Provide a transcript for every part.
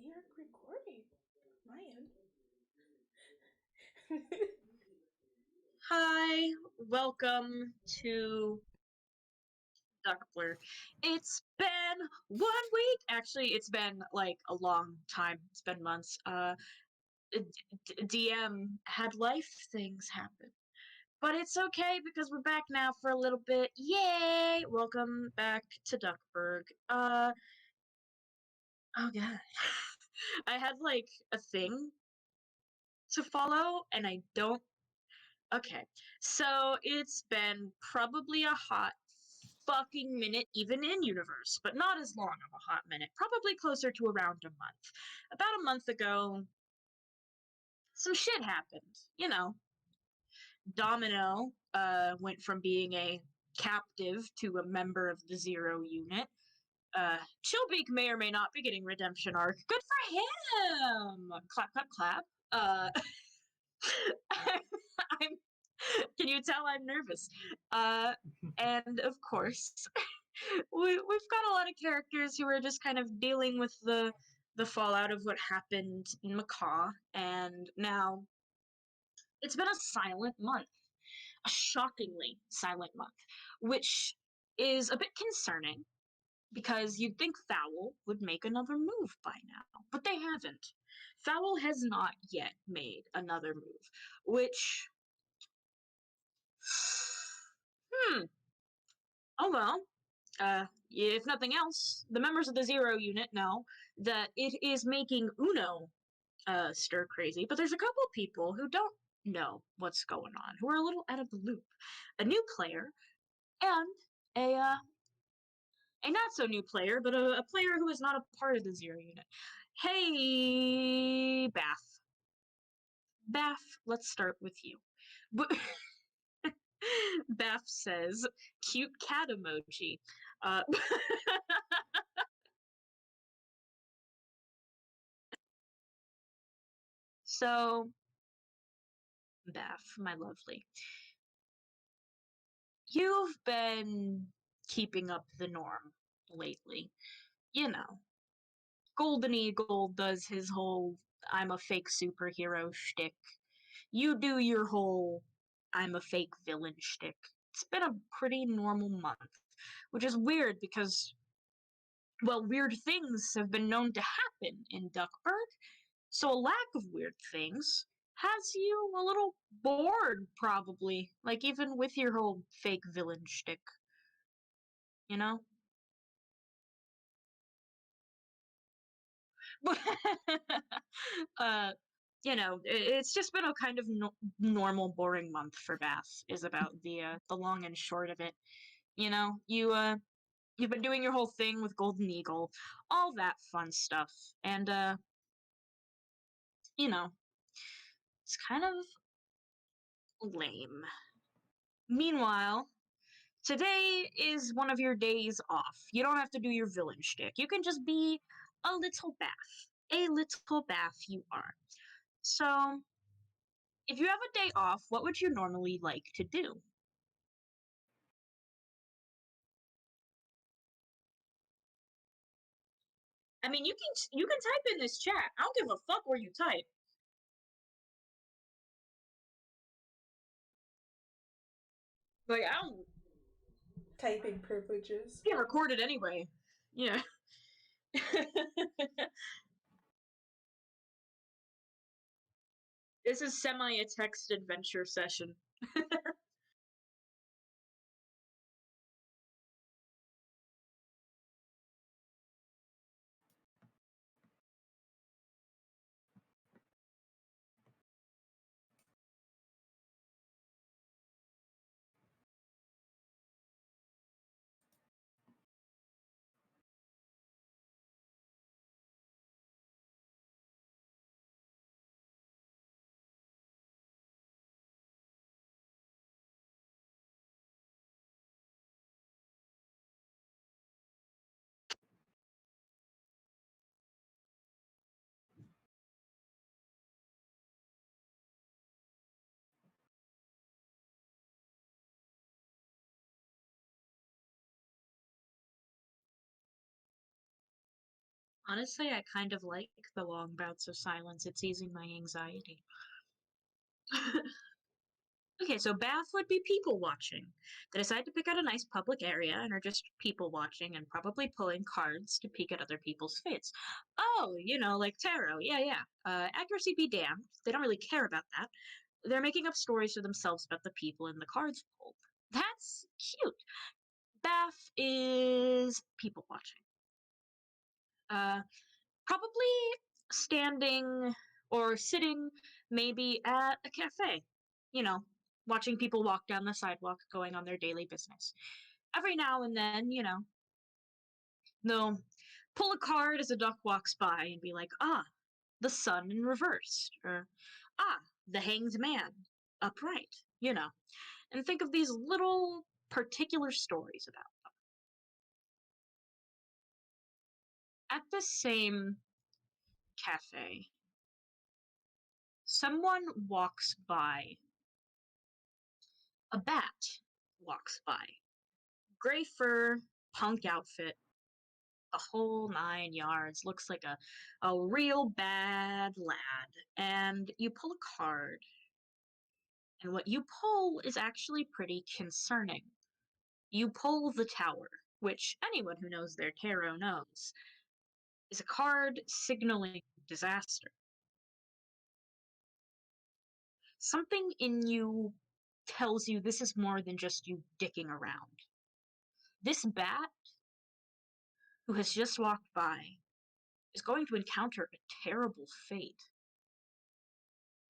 We are recording. My end. Hi, welcome to Duckblur. It's been 1 week. Actually, it's been like a long time. It's been months. DM had life things happen. But it's okay because we're back now for a little bit. Yay! Welcome back to Duckburg. Oh god. I had like a thing to follow and I don't. Okay, so it's been probably a hot fucking minute, even in universe, but not as long of a hot minute. Probably closer to around a month. About a month ago, some shit happened. You know, Domino went from being a captive to a member of the Zero Unit. Chillbeak may or may not be getting redemption arc. Good for him! Clap, clap, clap. I'm can you tell I'm nervous? And of course, we've got a lot of characters who are just kind of dealing with the fallout of what happened in Macaw, and now it's been a silent month, a shockingly silent month, which is a bit concerning because you'd think Fowl would make another move by now, but they haven't. Fowl has not yet made another move, which oh well. If nothing else, the members of the Zero Unit know that it is making Uno stir crazy, but there's a couple people who don't know what's going on, who are a little out of the loop. A new player and a not so new player, but a player who is not a part of the Zero Unit. Hey, Bath. Bath, let's start with you. Bath says, cute cat emoji. Uh, so, Bath, my lovely, you've been keeping up the norm lately. You know, Golden Eagle does his whole I'm a fake superhero shtick. You do your whole I'm a fake villain shtick. It's been a pretty normal month, which is weird because, well, weird things have been known to happen in Duckburg, so a lack of weird things has you a little bored, probably. Like, even with your whole fake villain shtick, you know? uh, it's just been a kind of normal, boring month for Bath. Is about the long and short of it. You know, you've been doing your whole thing with Golden Eagle, all that fun stuff, and you know, it's kind of lame. Meanwhile, today is one of your days off. You don't have to do your villain shtick. You can just be a little Bath. A little Bath, you are. So, if you have a day off, what would you normally like to do? I mean, you can type in this chat. I don't give a fuck where you type. Like I don't Typing privileges. get recorded anyway. Yeah. This is semi a text adventure session. Honestly, I kind of like the long bouts of silence. It's easing my anxiety. Okay, so bath would be people watching. They decide to pick out a nice public area and are just people watching and probably pulling cards to peek at other people's fates. Oh, like tarot. Yeah, yeah. Accuracy be damned. They don't really care about that. They're making up stories for themselves about the people in the cards pulled. That's cute. Bath is people watching. Uh, Probably standing or sitting maybe at a cafe, you know, watching people walk down the sidewalk going on their daily business. Every now and then, they'll pull a card as a duck walks by and be like, ah, the sun in reverse, or ah, the hanged man upright, and think of these little particular stories about. At the same cafe, someone walks by. A bat walks by. Gray fur, punk outfit, the whole 9 yards. Looks like a real bad lad. And you pull a card, and what you pull is actually pretty concerning. You pull the Tower, which anyone who knows their tarot knows is a card signaling disaster. Something in you tells you this is more than just you dicking around. This bat, who has just walked by, is going to encounter a terrible fate,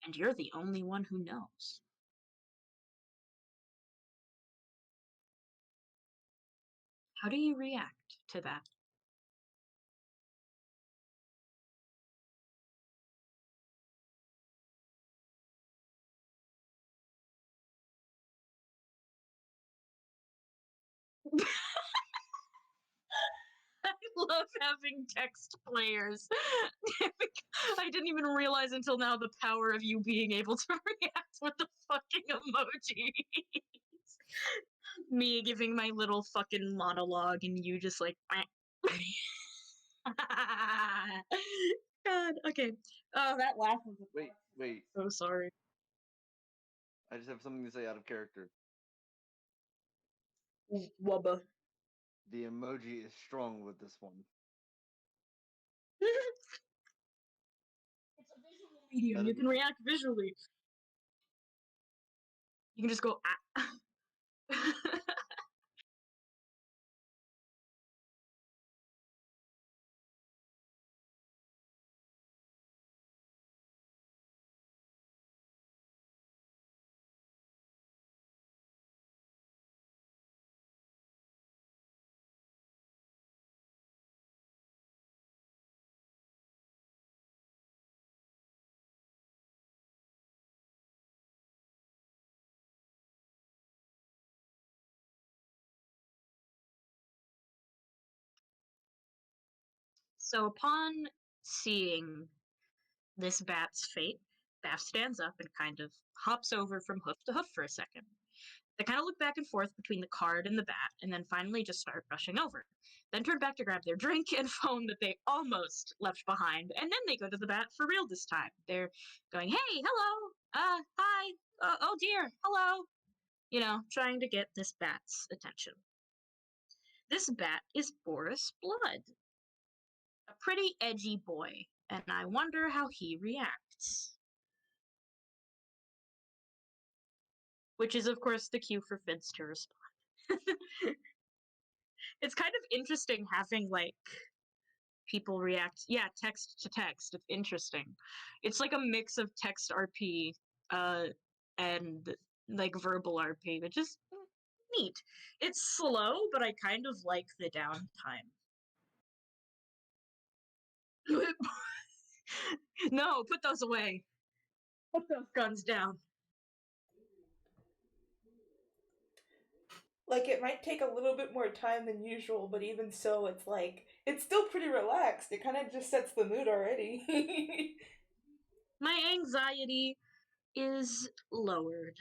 and you're the only one who knows. How do you react to that? I love having text players. I didn't even realize until now the power of you being able to react with the fucking emojis. Me giving my little fucking monologue and you just like. God, okay. Oh, that laugh was. Wait. So sorry. I just have something to say out of character. Wubba. The emoji is strong with this one. It's a visual medium. You can react visually. You can just go ah. So upon seeing this bat's fate, Bath stands up and kind of hops over from hoof to hoof for a second. They kind of look back and forth between the card and the bat, and then finally just start rushing over. Then turn back to grab their drink and phone that they almost left behind, and then they go to the bat for real this time. They're going, hey, hello, hi, oh dear, hello, trying to get this bat's attention. This bat is Boris Blood, a pretty edgy boy, and I wonder how he reacts. Which is, of course, the cue for Fitz to respond. It's kind of interesting having, like, people react. Yeah, text to text. It's interesting. It's like a mix of text RP and, like, verbal RP, which is neat. It's slow, but I kind of like the downtime. No, put those away. Put those guns down. Like, it might take a little bit more time than usual, but even so, it's like, it's still pretty relaxed. It kind of just sets the mood already. My anxiety is lowered.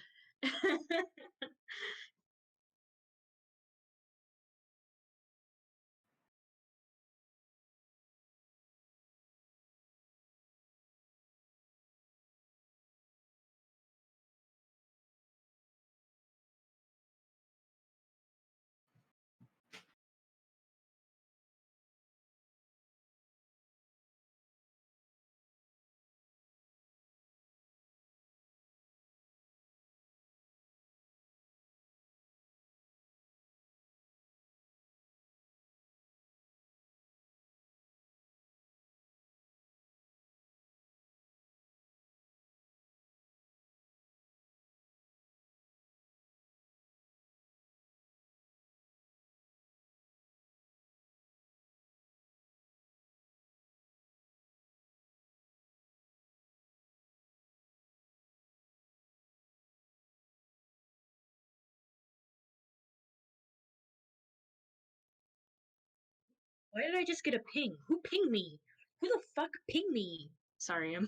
Why did I just get a ping? Who pinged me? Who the fuck pinged me? Sorry, I'm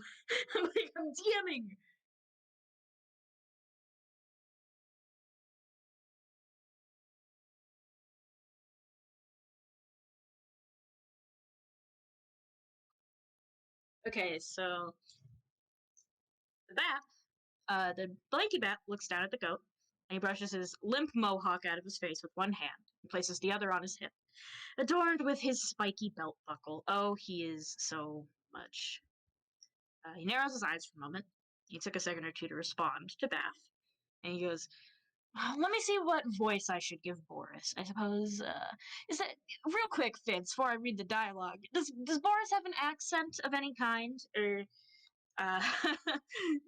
I'm DMing. Okay, so the the blanky bat looks down at the goat, and he brushes his limp mohawk out of his face with one hand and places the other on his hip, adorned with his spiky belt buckle. Oh, he is so much. He narrows his eyes for a moment. He took a second or two to respond to Bath, and he goes, let me see what voice I should give Boris. I suppose, is that real quick, Fitz, before I read the dialogue? Does Boris have an accent of any kind, or uh,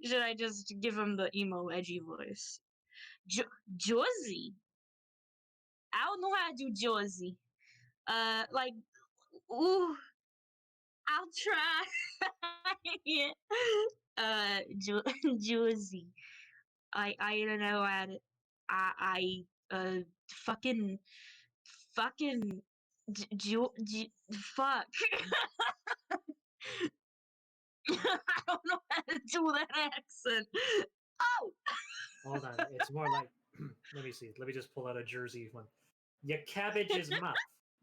should I just give him the emo, edgy voice? Josie. I don't know how to do Josie. Like, ooh, I'll try. Josie. I don't know how to. Fucking fucking fuck. I don't know how to do that accent. Oh. Hold on, it's more like. Let me see. Let me just pull out a Jersey one. Your cabbage is muff.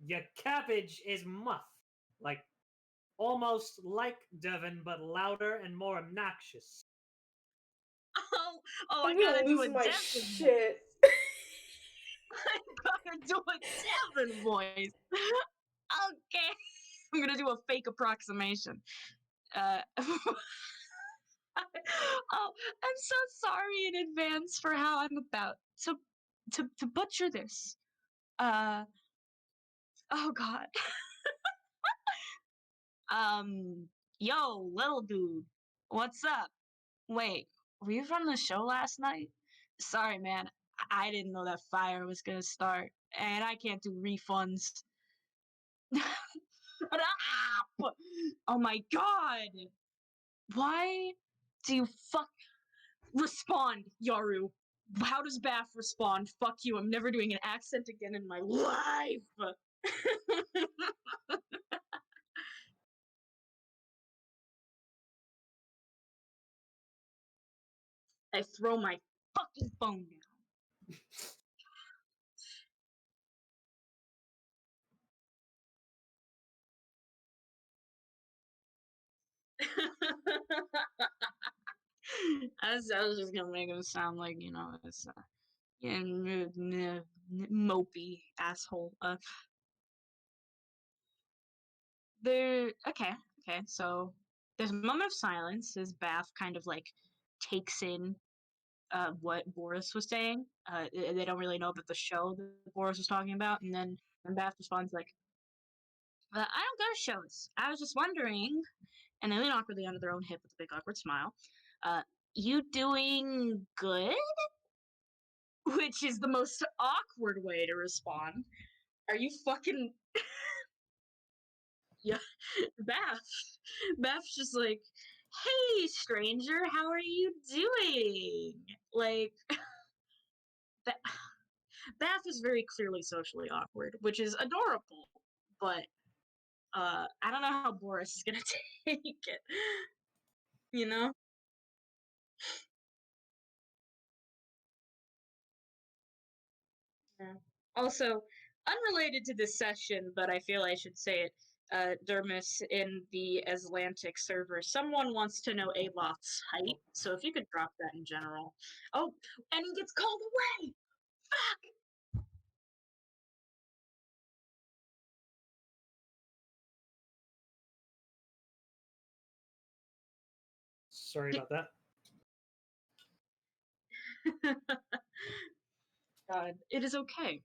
Your cabbage is muff. Like almost like Devon, but louder and more obnoxious. Oh, I'm I gotta gonna do lose a my Devon. shit. I gotta do a Devon voice. Okay, I'm gonna do a fake approximation. Oh, I'm so sorry in advance for how I'm about to butcher this. Oh God. Yo, little dude, what's up? Wait, were you from the show last night? Sorry, man. I didn't know that fire was gonna start, and I can't do refunds. Shut up! Oh my God! Why do you respond, Yaru? How does Bath respond? Fuck you, I'm never doing an accent again in my life! I throw my fucking phone down. I was just gonna make him sound like, it's yeah, mopey asshole. Okay. So there's a moment of silence as Bath kind of like takes in what Boris was saying. They don't really know about the show that Boris was talking about, and then Bath responds like, I don't go to shows. I was just wondering, and they lean awkwardly onto their own hip with a big awkward smile. You doing good? Which is the most awkward way to respond. Are you fucking yeah, Bath? Bath's just like, hey, stranger, how are you doing? Like, Bath is very clearly socially awkward, which is adorable, but I don't know how Boris is gonna take it. You know? Yeah. Also, unrelated to this session, but I feel I should say it. Dermis in the Atlantic server. Someone wants to know Aloth's height, so if you could drop that in general. Oh, and he gets called away! Fuck! Sorry about that. God, it is okay.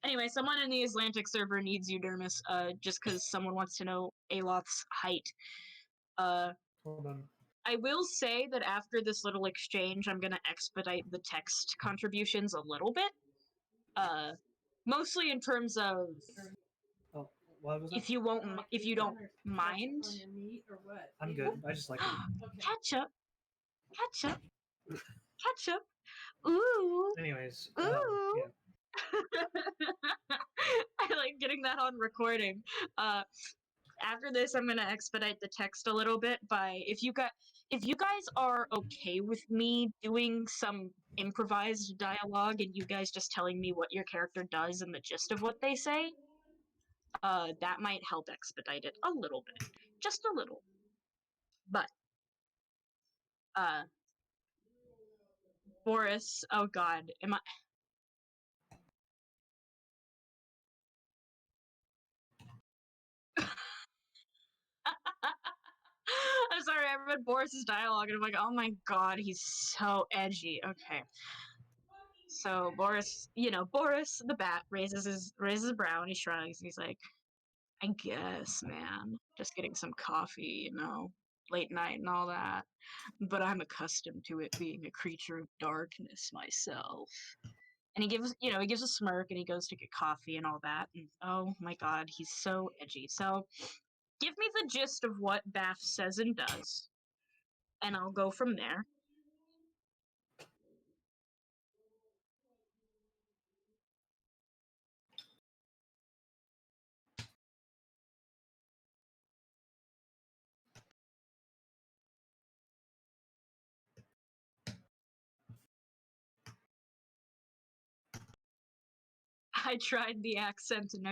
Anyway, someone in the Atlantic server needs you, Dermis, just because someone wants to know Aloth's height. Hold on. I will say that after this little exchange, I'm gonna expedite the text contributions a little bit. Mostly in terms of Oh, what was that? if you don't mind. I'm good. I just like Ketchup. Ketchup. Ketchup. Ooh. Anyways, Ooh. yeah. I like getting that on recording. After this, I'm gonna expedite the text a little bit by if you guys are okay with me doing some improvised dialogue and you guys just telling me what your character does and the gist of what they say, that might help expedite it a little bit, just a little. But uh, Boris, oh God, am I? I'm sorry, I read Boris's dialogue and I'm like, oh my God, he's so edgy. Okay. So Boris, Boris the bat raises his brow and he shrugs and he's like, I guess, man. Just getting some coffee, late night and all that. But I'm accustomed to it being a creature of darkness myself. And he gives a smirk and he goes to get coffee and all that. And oh my God, he's so edgy. So give me the gist of what Baff says and does, and I'll go from there. I tried the accent and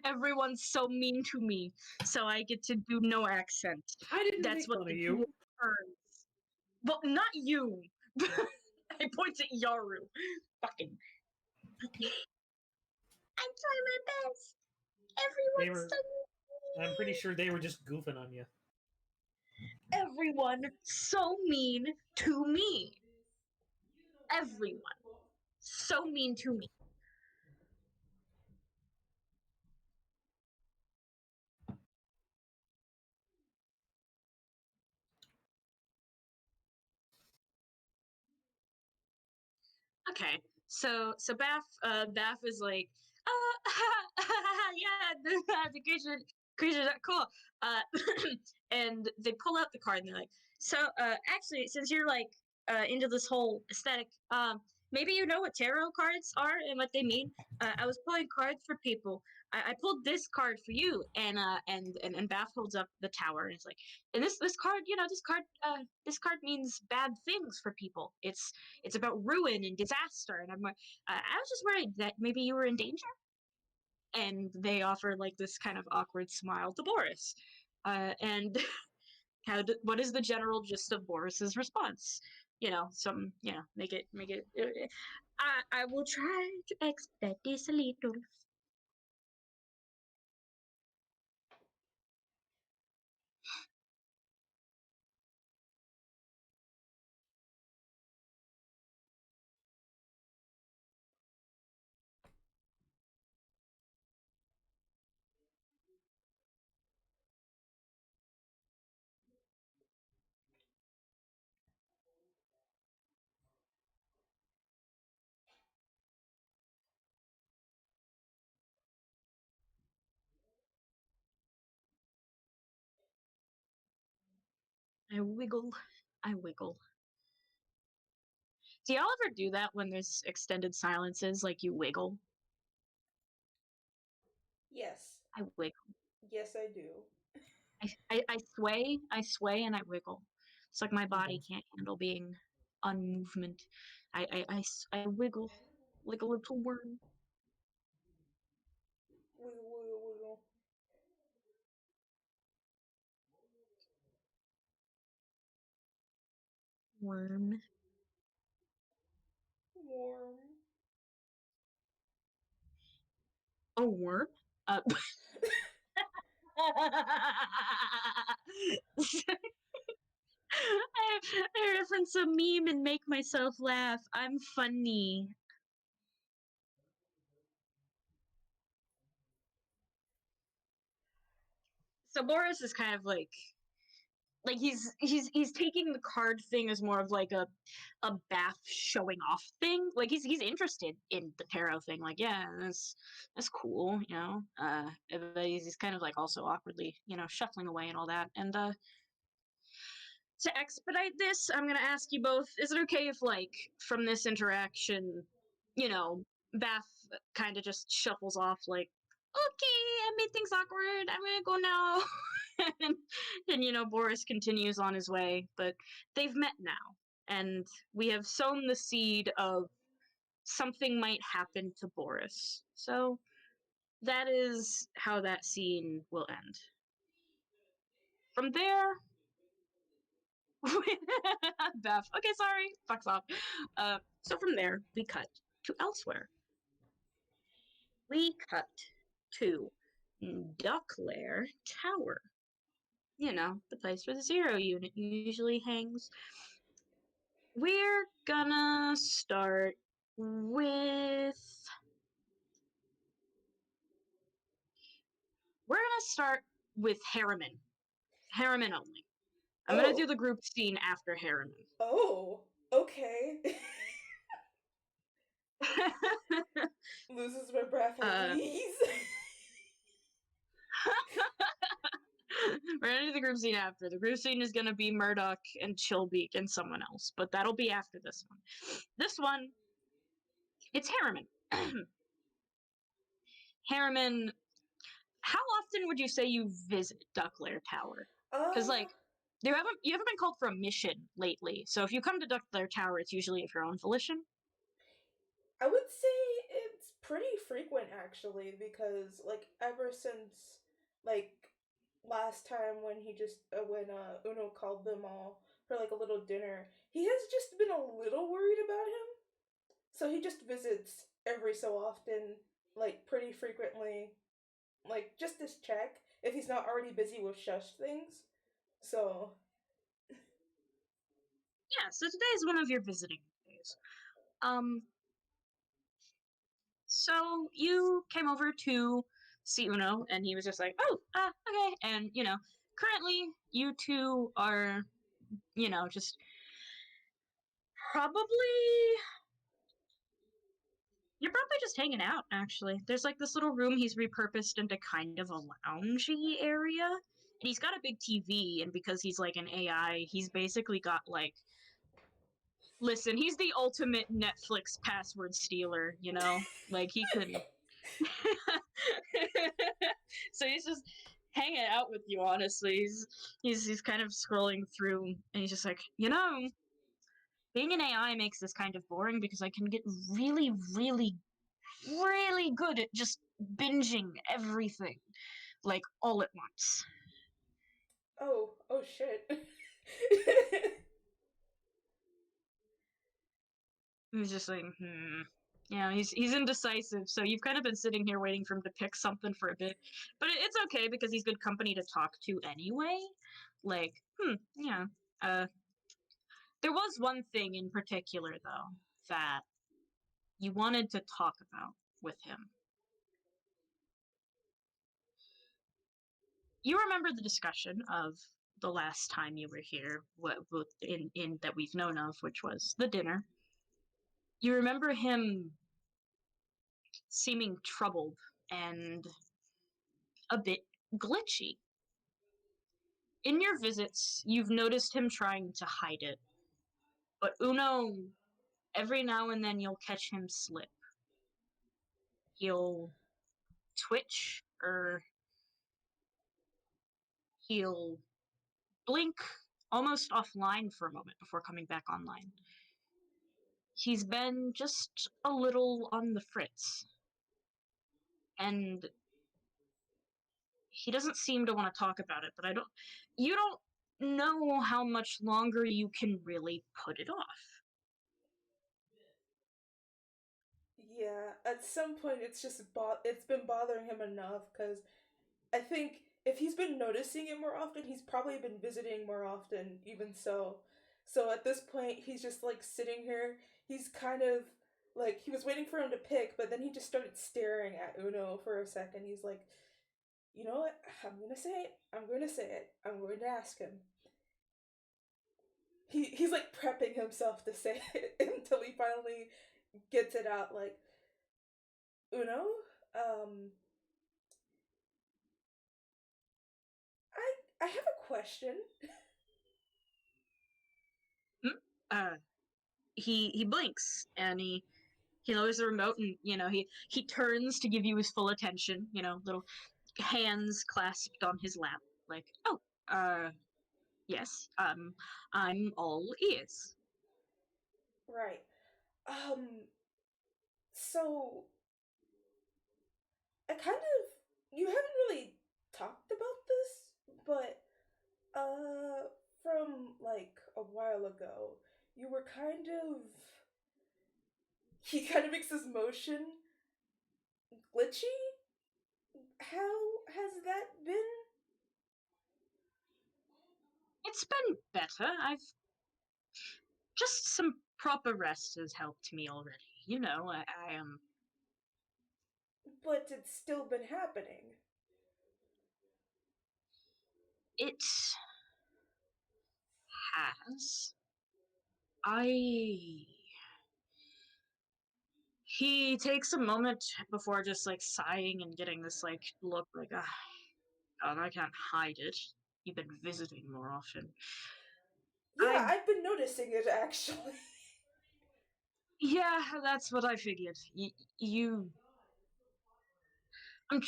everyone's so mean to me, so I get to do no accent. I didn't That's make what fun the of you. earns. Well, not you. I point at Yaru. Fucking. I'm trying my best. Everyone's so mean. I'm pretty sure they were just goofing on you. Everyone so mean to me. Everyone so mean to me. Okay, so Baff is like, yeah, the creatures are cool. And they pull out the card and they're like, so actually, since you're like into this whole aesthetic, maybe you know what tarot cards are and what they mean. I was pulling cards for people. I pulled this card for you, and Baff holds up the tower and it's like, and this card, this card means bad things for people. It's about ruin and disaster. And I'm like, I was just worried that maybe you were in danger. And they offer like this kind of awkward smile to Boris. And what is the general gist of Boris's response? Make it. I will try to expect this a little. I wiggle. I wiggle. Do y'all ever do that when there's extended silences, like you wiggle? Yes. I wiggle. Yes, I do. I sway and I wiggle. It's like my body can't handle being unmovement. I wiggle like a little worm. Wiggle, wiggle, wiggle. Worm. Warm. A worm? I reference a meme and make myself laugh. I'm funny. So Boris is kind of like he's taking the card thing as more of like a Bath showing off thing. Like he's interested in the tarot thing. Like, yeah, that's cool, but he's kind of like also awkwardly, shuffling away and all that. And to expedite this, I'm gonna ask you both, is it okay if like from this interaction, you know, Bath kind of just shuffles off like, okay, I made things awkward. I'm gonna go now. and Boris continues on his way, but they've met now, and we have sown the seed of something might happen to Boris. So that is how that scene will end. From there, Beth. Okay, sorry, fucks off. So from there, we cut to elsewhere. We cut to Ducklair Tower. The place where the Zero Unit usually hangs. We're gonna start with. We're gonna start with Harriman. Harriman only. I'm gonna do the group scene after Harriman. Oh, okay. Loses my breath at ease. We're gonna do the group scene after. The group scene is gonna be Murdoch and Chillbeak and someone else, but that'll be after this one. This one, it's Harriman. Harriman, how often would you say you visit Ducklair Tower? Because you haven't been called for a mission lately. So if you come to Ducklair Tower, it's usually of your own volition. I would say it's pretty frequent actually, because ever since last time when Uno called them all for a little dinner, he has just been a little worried about him. So he just visits every so often, pretty frequently, just to check if he's not already busy with shush things. So yeah, so today is one of your visiting days. So you came over to see Uno, and he was just like, oh, okay. And, currently you two are, just you're probably just hanging out, actually. There's this little room he's repurposed into kind of a loungy area. And he's got a big TV, and because he's an AI, he's basically got listen, he's the ultimate Netflix password stealer, he can so he's just hanging out with you, honestly. He's kind of scrolling through, and he's just like, being an AI makes this kind of boring because I can get really, really, really good at just binging everything, all at once. oh shit. He's just like, Yeah, he's indecisive, so you've kind of been sitting here waiting for him to pick something for a bit. But it's okay because he's good company to talk to anyway. Yeah. There was one thing in particular, though, that you wanted to talk about with him. You remember the discussion of the last time you were here, what in that we've known of, which was the dinner. You remember him seeming troubled and a bit glitchy. In your visits, you've noticed him trying to hide it. But Uno, every now and then you'll catch him slip. He'll twitch, or he'll blink almost offline for a moment before coming back online. He's been just a little on the fritz. And he doesn't seem to want to talk about it, but you don't know how much longer you can really put it off. Yeah, at some point it's been bothering him enough, because I think if he's been noticing it more often, he's probably been visiting more often, even so. So at this point, he's just sitting here. He's kind of he was waiting for him to pick, but then he just started staring at Uno for a second. He's like, you know what? I'm gonna say it. I'm going to say it. I'm going to ask him. He's prepping himself to say it until he finally gets it out. Uno, I have a question. He blinks, and he He lowers the remote and, he turns to give you his full attention, little hands clasped on his lap, like, oh, yes, I'm all ears. Right. So I kind of you haven't really talked about this, but from like a while ago, you were kind of he kind of makes this motion glitchy. How has that been? It's been better. I've just some proper rest has helped me already. I am. But it's still been happening. It has. I. He takes a moment before just like sighing and getting this like look like, ah, God, I can't hide it. You've been visiting more often. Yeah, I've been noticing it actually. Yeah, that's what I figured. You. I'm.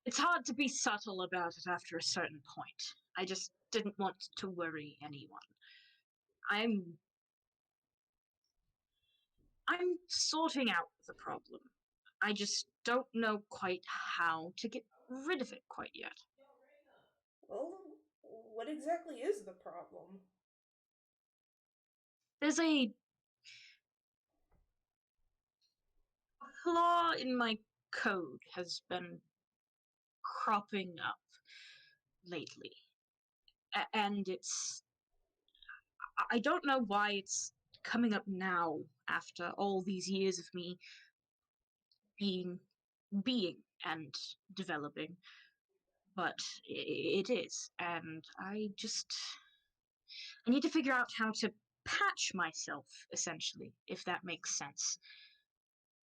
It's hard to be subtle about it after a certain point. I just didn't want to worry anyone. I'm I'm sorting out the problem. I just don't know quite how to get rid of it quite yet. Well, what exactly is the problem? There's a flaw in my code has been cropping up lately. And I don't know why it's coming up now after all these years of me being being and developing, but it is, and I need to figure out how to patch myself, essentially, if that makes sense.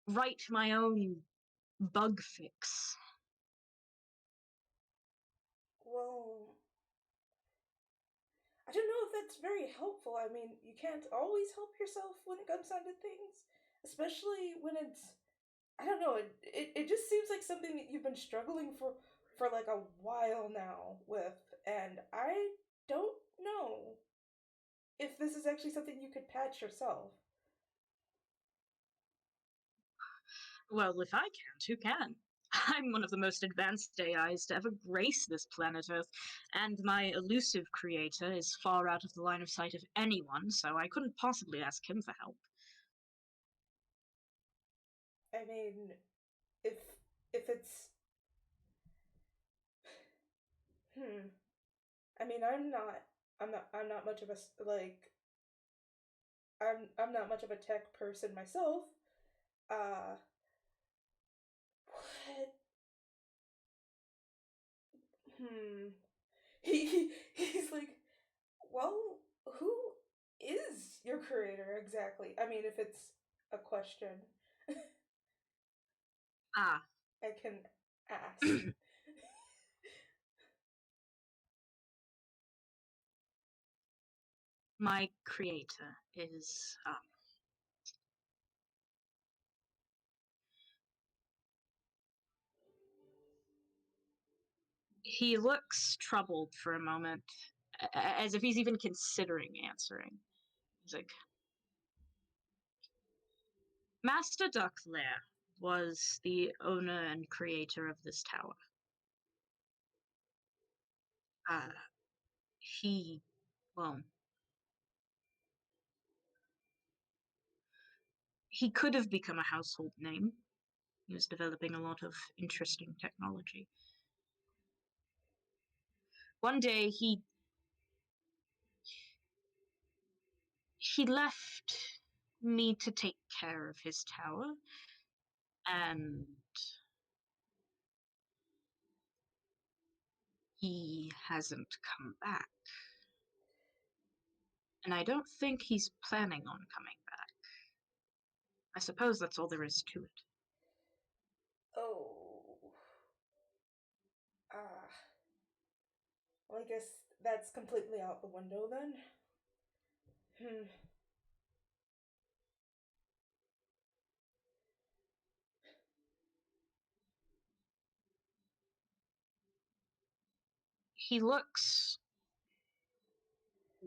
Write my own bug fix. Well, I don't know if that's very helpful. I mean, you can't always help yourself when it comes down to things, especially when it's I don't know, it just seems like something that you've been struggling for like a while now with, and I don't know if this is actually something you could patch yourself. Well, if I can't, who can? I'm one of the most advanced AIs to ever grace this planet Earth, and my elusive creator is far out of the line of sight of anyone, so I couldn't possibly ask him for help. I mean, if if it's hmm, I mean, I'm not much of a I'm not much of a tech person myself. Uh, what? Hmm. He's like, well, who is your creator exactly? I mean, if it's a question, Ah, I can ask. my creator is, he looks troubled for a moment, as if he's even considering answering. He's like, Master Ducklair was the owner and creator of this tower. Uh, he, well, he could have become a household name. He was developing a lot of interesting technology. One day he left me to take care of his tower, and he hasn't come back. And I don't think he's planning on coming back. I suppose that's all there is to it. Oh, ah. Well, I guess that's completely out the window then. Hmm. He looks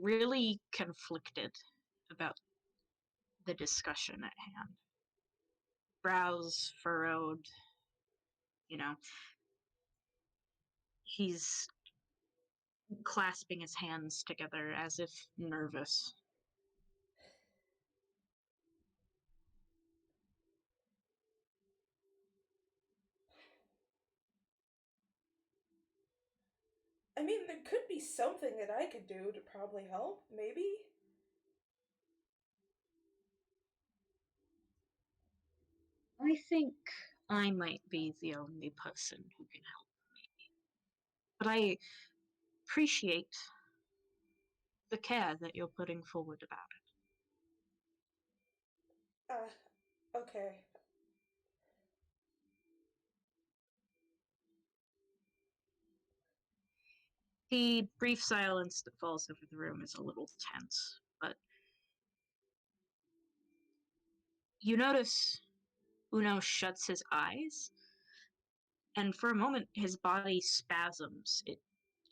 really conflicted about the discussion at hand. Brows furrowed, you know. He's clasping his hands together as if nervous. I mean, there could be something that I could do to probably help, maybe? I think I might be the only person who can help. But I appreciate the care that you're putting forward about it. Okay. The brief silence that falls over the room is a little tense, but you notice Uno shuts his eyes, and for a moment his body spasms. It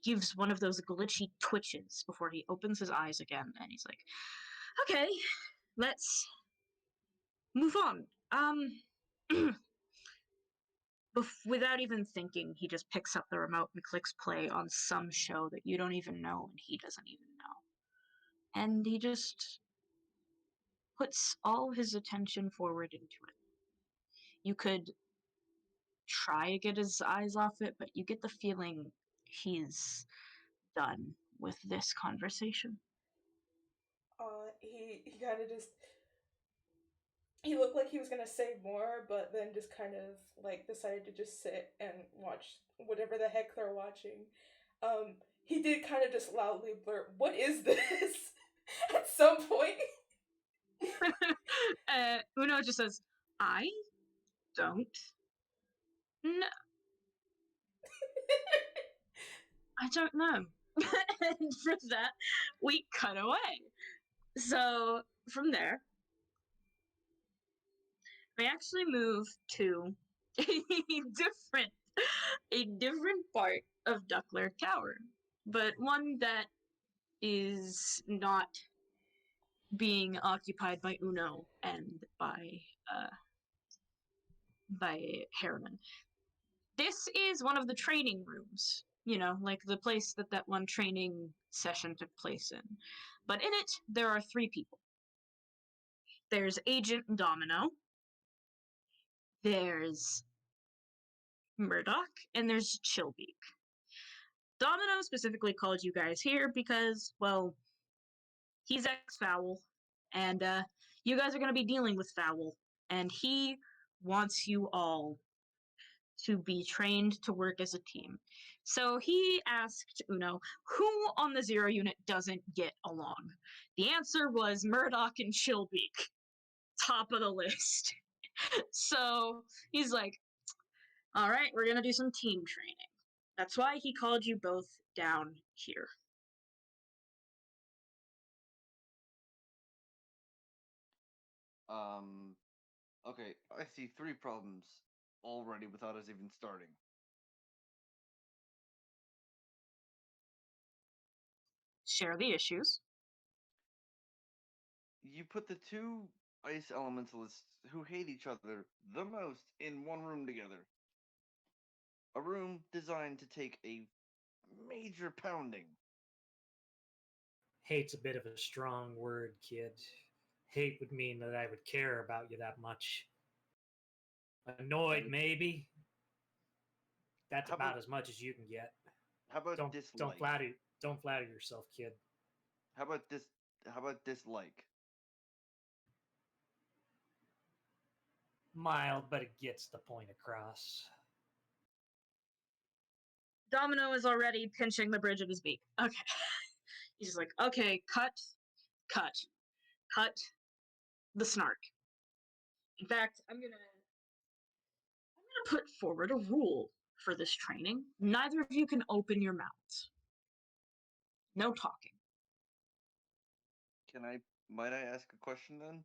gives one of those glitchy twitches before he opens his eyes again, and he's like, okay, let's move on. Without even thinking, he just picks up the remote and clicks play on some show that you don't even know and he doesn't even know. And he just puts all his attention forward into it. You could try to get his eyes off it, but you get the feeling he's done with this conversation. He kind of just he looked like he was gonna say more, but then just kind of like decided to just sit and watch whatever the heck they're watching. He did kind of just loudly blurt, "What is this?" at some point. Uno just says, I don't know. I don't know. And from that, we cut away. So from there, we actually move to a different a different part of Duckler Tower, but one that is not being occupied by Uno and by Harriman. This is one of the training rooms, you know, like the place that that one training session took place in. But in it, there are three people. There's Agent Domino, there's Murdoch, and there's Chillbeak. Domino specifically called you guys here because, well, he's ex-Fowl, and you guys are going to be dealing with Fowl, and he wants you all to be trained to work as a team. So he asked Uno, who on the Zero unit doesn't get along? The answer was Murdoch and Chillbeak, top of the list. So he's like, all right, we're going to do some team training. That's why he called you both down here. Okay, I see three problems already without us even starting. Share the issues. You put the two ice elementalists who hate each other the most in one room together. A room designed to take a major pounding. Hate's a bit of a strong word, kid. Hate would mean that I would care about you that much. Annoyed, And maybe. That's how about about as much as you can get. how about Don't dislike? don't flatter yourself, kid. How about this? How about dislike? Mild, but it gets the point across. Domino is already pinching the bridge of his beak. Okay. He's just like, okay, cut the snark. In fact, I'm gonna put forward a rule for this training. Neither of you can open your mouths. No talking. Might I ask a question then?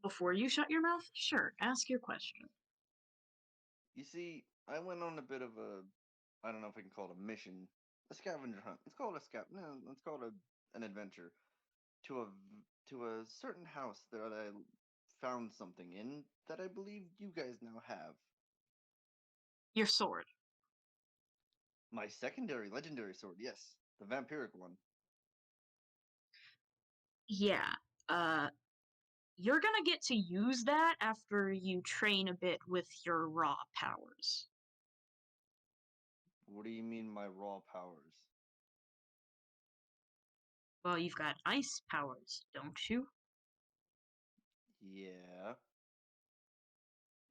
Before you shut your mouth, sure, ask your question. You see, I went on a bit of a I don't know if I can call it a mission, a scavenger hunt. Let's call it a no, let's call it an adventure to a certain house that I found something in that I believe you guys now have. Your sword. My secondary legendary sword, yes, the vampiric one. Yeah. Uh, you're gonna get to use that after you train a bit with your raw powers. What do you mean my raw powers? Well, you've got ice powers, don't you? Yeah.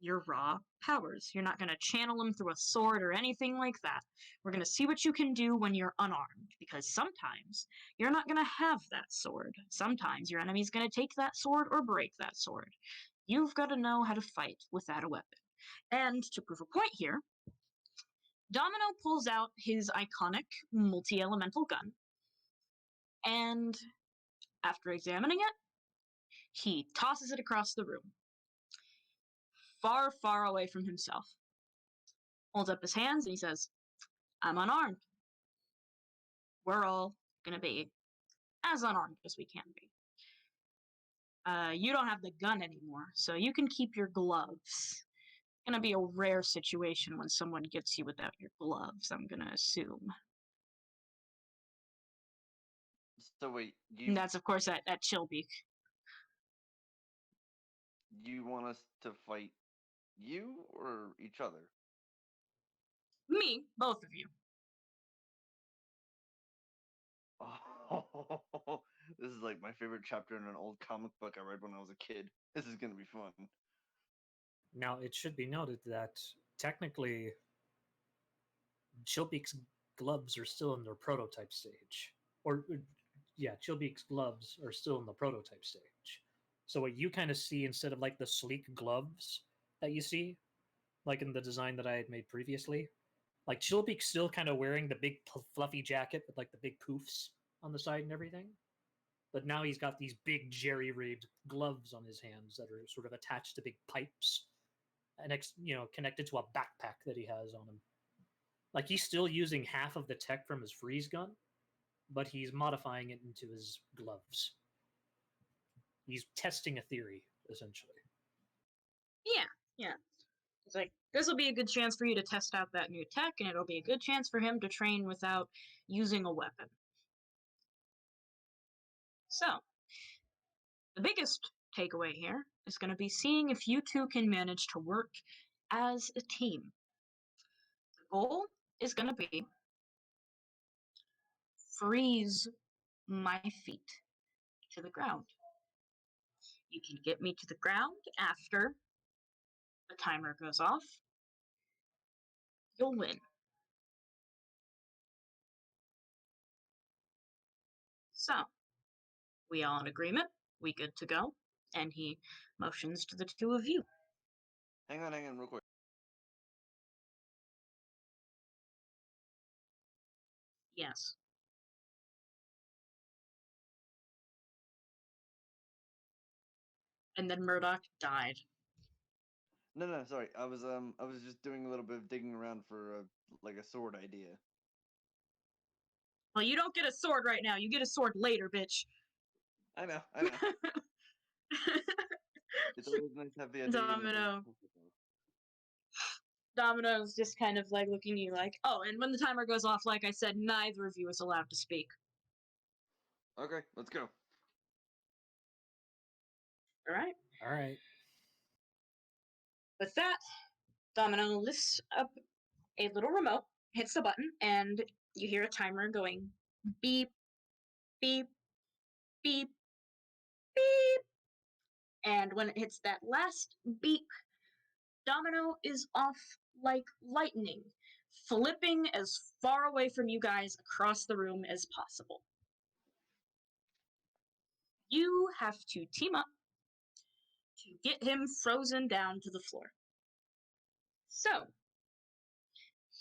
Your raw powers. You're not going to channel them through a sword or anything like that. We're going to see what you can do when you're unarmed, because sometimes you're not going to have that sword. Sometimes your enemy's going to take that sword or break that sword. You've got to know how to fight without a weapon. And to prove a point here, Domino pulls out his iconic multi-elemental gun, and after examining it, he tosses it across the room, far, far away from himself. Holds up his hands and he says, I'm unarmed. We're all gonna be as unarmed as we can be. You don't have the gun anymore, so you can keep your gloves. It's gonna be a rare situation when someone gets you without your gloves, I'm gonna assume. So wait, And that's, of course, at Chillbeak. you want us to fight you or each other? Me, both of you. Oh, this is like my favorite chapter in an old comic book I read when I was a kid. This is gonna be fun. Now, it should be noted that technically, Chilbeak's gloves are still in their prototype stage. Or, yeah, Chilbeak's gloves are still in the prototype stage. So, what you kind of see instead of like the sleek gloves that you see, like in the design that I had made previously, like Chilbeak's still kind of wearing the big fluffy jacket with like the big poofs on the side and everything. But now he's got these big jerry-rigged gloves on his hands that are sort of attached to big pipes and connected to a backpack that he has on him. Like he's still using half of the tech from his freeze gun, but he's modifying it into his gloves. He's testing a theory, essentially. Yeah. It's like, this will be a good chance for you to test out that new tech, and it'll be a good chance for him to train without using a weapon. So, the biggest takeaway here is going to be seeing if you two can manage to work as a team. The goal is going to be freeze my feet to the ground. You can get me to the ground after the timer goes off. You'll win. So, we all in agreement? We good to go? And he motions to the two of you. Hang on, real quick. Yes. And then Murdoch died. No, sorry. I was just doing a little bit of digging around for like a sword idea. Well, you don't get a sword right now. You get a sword later, bitch. I know. It's always nice to have the idea. Domino's just kind of like looking at you like, oh, and when the timer goes off, like I said, neither of you is allowed to speak. Okay, let's go. All right. All right. With that, Domino lifts up a little remote, hits the button, and you hear a timer going beep, beep, beep, beep. And when it hits that last beep, Domino is off like lightning, flipping as far away from you guys across the room as possible. You have to team up to get him frozen down to the floor. So,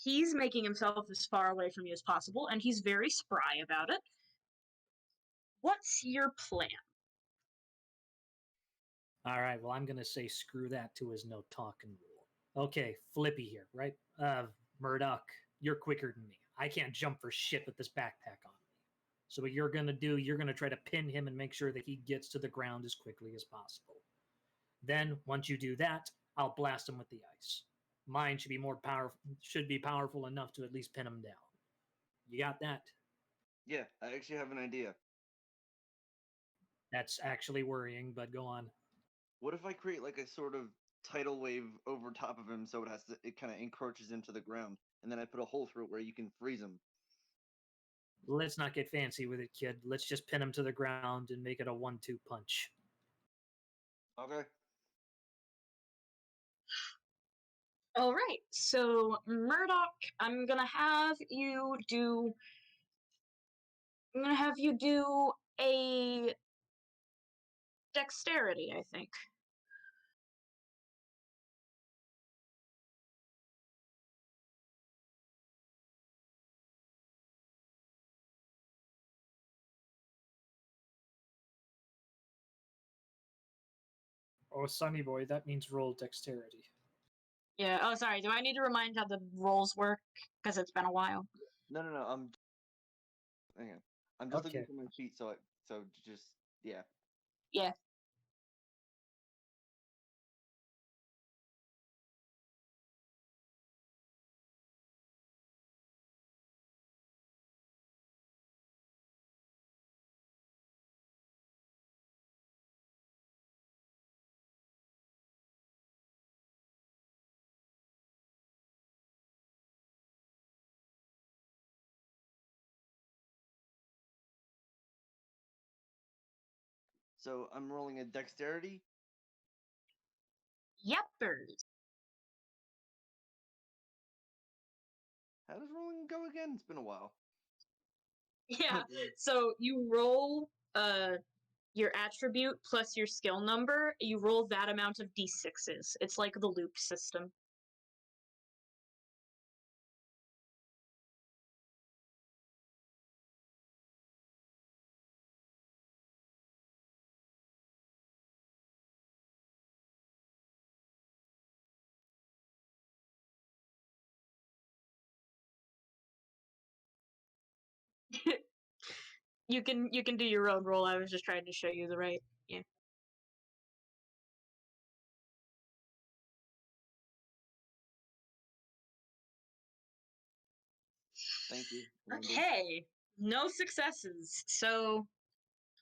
he's making himself as far away from you as possible, and he's very spry about it. What's your plan? All right. Well, I'm going to say screw that to his no talking rule. Okay, Flippy here, right? Murdoch, you're quicker than me. I can't jump for shit with this backpack on me. So what you're gonna do, you're gonna try to pin him and make sure that he gets to the ground as quickly as possible. Then once you do that, I'll blast him with the ice. Mine should be powerful enough to at least pin him down. You got that? Yeah, I actually have an idea. That's actually worrying, but go on. What if I create like a sort of tidal wave over top of him so it kind of encroaches into the ground, and then I put a hole through it where you can freeze him? Let's not get fancy with it, kid. Let's just pin him to the ground and make it a 1-2 punch. Okay. All right, so Murdoch, I'm gonna have you do a dexterity, I think. Oh, Sonny boy, that means roll dexterity. Yeah. Oh, sorry. Do I need to remind how the rolls work? Because it's been a while. No, hang on. I'm just looking Okay. for my feet, so just yeah. Yeah. So I'm rolling a dexterity. Yepers. How does rolling go again? It's been a while. Yeah. So you roll your attribute plus your skill number. You roll that amount of d6s. It's like the loop system. You can do your own roll. I was just trying to show you the right. Yeah. Thank you. Amanda. Okay. No successes. So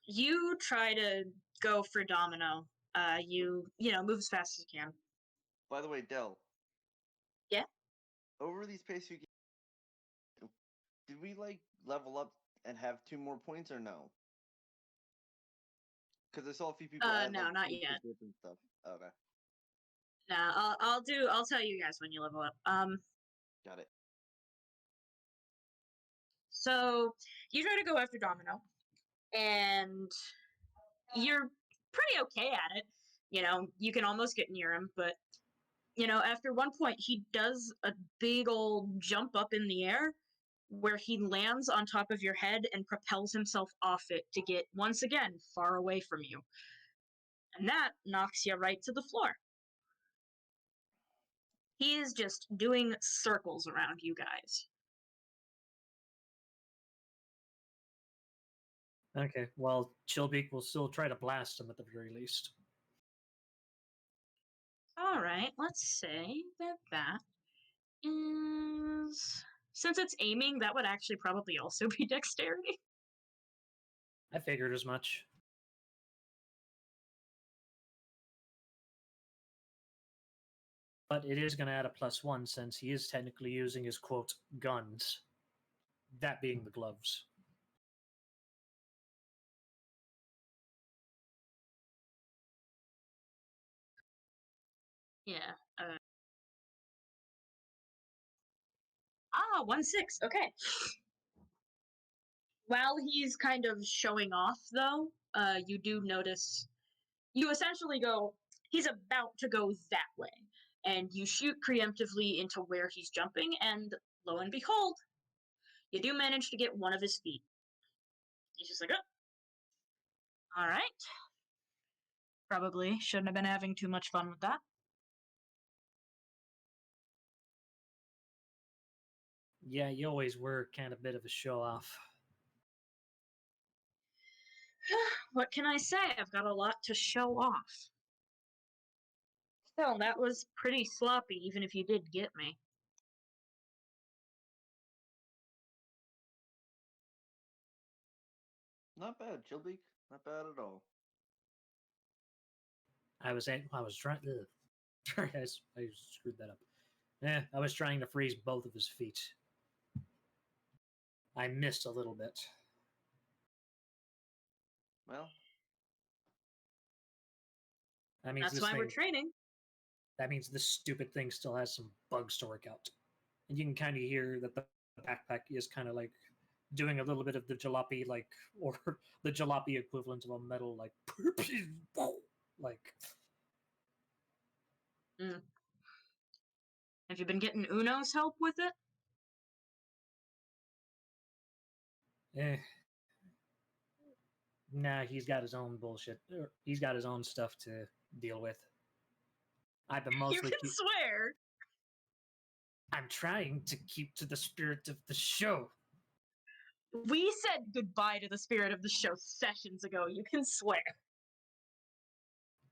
you try to go for Domino. You move as fast as you can. By the way, Dell. Yeah. Over these past few games, did we like level up and have 2 more points or no? Because I saw a few people add No, like not extra yet. bits and stuff. Okay, Nah, I'll tell you guys when you level up. got it. So you try to go after Domino, and you're pretty okay at it. You can almost get near him, but after one point he does a big old jump up in the air where he lands on top of your head and propels himself off it to get once again far away from you. And that knocks you right to the floor. He is just doing circles around you guys. Okay, well, Chillbeak will still try to blast him at the very least. All right, let's say that is, since it's aiming, that would actually probably also be dexterity. I figured as much. But it is going to add a +1 since he is technically using his quote guns. That being the gloves. Yeah. 1-6. Okay. While he's kind of showing off, though, you do notice. You essentially go, he's about to go that way. And you shoot preemptively into where he's jumping, and lo and behold, you do manage to get one of his feet. He's just like, oh. All right. Probably shouldn't have been having too much fun with that. Yeah, you always were kind of a bit of a show off. What can I say? I've got a lot to show off. Still, that was pretty sloppy, even if you did get me. Not bad, Chilbeak. Not bad at all. I was trying. I screwed that up. I was trying to freeze both of his feet. I missed a little bit. Well, That means That's this why we're thing. training. That means this stupid thing still has some bugs to work out. And you can kind of hear that the backpack is kind of like doing a little bit of the jalopy, like, or the jalopy equivalent of a metal, like, like. Mm. Have you been getting Uno's help with it? Eh. Nah, he's got his own bullshit. He's got his own stuff to deal with. I've been You mostly. can swear. I'm trying to keep to the spirit of the show. We said goodbye to the spirit of the show sessions ago. You can swear.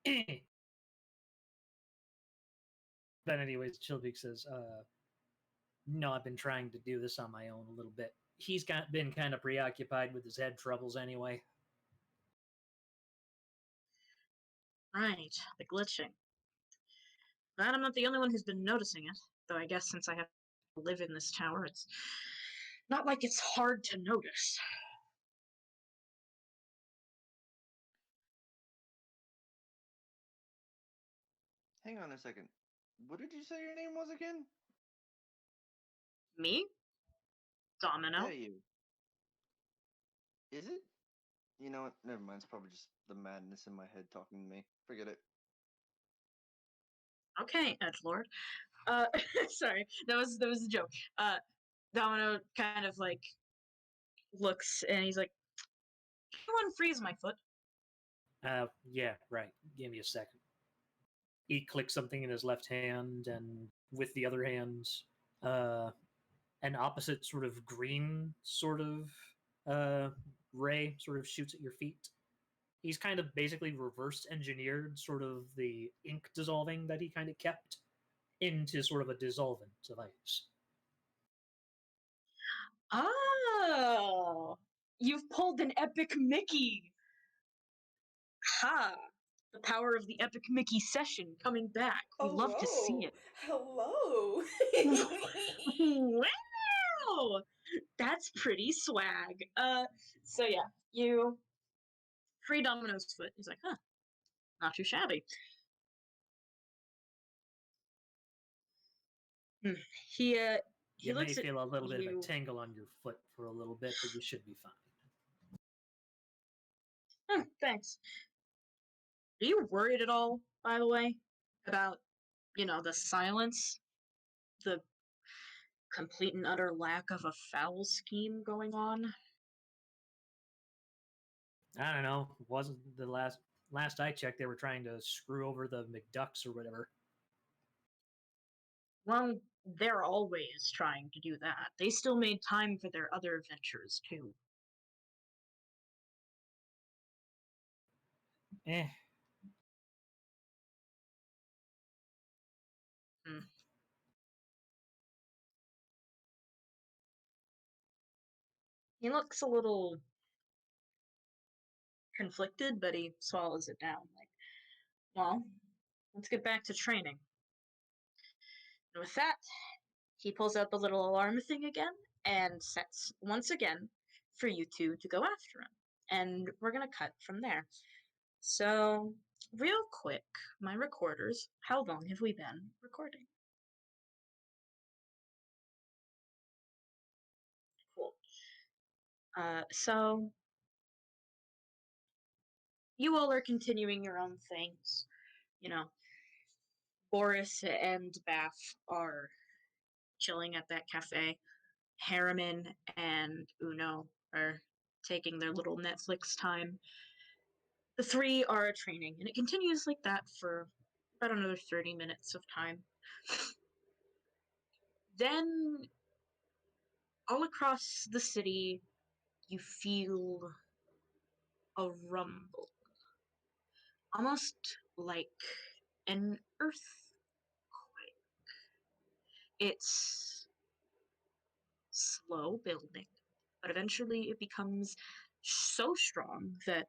Eh. But anyways, Chilvik says, no, I've been trying to do this on my own a little bit. He's been kind of preoccupied with his head troubles anyway. Right, the glitching. Glad I'm not the only one who's been noticing it. Though I guess since I have to live in this tower, it's not like it's hard to notice. hang on a second. What did you say your name was again? Me? Yeah, Domino? you. Is it? You know what? Never mind. It's probably just the madness in my head talking to me. Forget it. Okay, Edgelord. Sorry, that was a joke. Domino kind of like looks and he's like, "Can one freeze my foot?" Yeah, right. Give me a second. He clicks something in his left hand, and with the other hand, uh, an opposite sort of green sort of uh, ray sort of shoots at your feet. He's kind of basically reverse engineered sort of the ink dissolving that he kind of kept into sort of a dissolvent device. Oh, you've pulled an epic Mickey. Ha! The power of the epic Mickey session coming back. We Oh, love to see whoa. Hello. it. Wow! That's pretty swag. So yeah, you free Domino's foot. He's like, huh, not too shabby. Hmm. He he You may looks at feel a little bit of a you. tingle on your foot for a little bit, but you should be fine. Thanks. Are you worried at all, by the way, about the silence, the complete and utter lack of a foul scheme going on? I don't know. Wasn't the last I checked, they were trying to screw over the McDucks or whatever. Well, they're always trying to do that. They still made time for their other ventures, too. Eh. Hmm. He looks a little conflicted, but he swallows it down. Like, well, let's get back to training. And with that, he pulls out the little alarm thing again and sets once again for you two to go after him. And we're going to cut from there. So, real quick, my recorders, how long have we been recording? Cool. So, you all are continuing your own things. You know, Boris and Bath are chilling at that cafe. Harriman and Uno are taking their little Netflix time. The three are training, and it continues like that for about another 30 minutes of time. Then all across the city, you feel a rumble, almost like an earthquake. It's slow building, but eventually it becomes so strong that,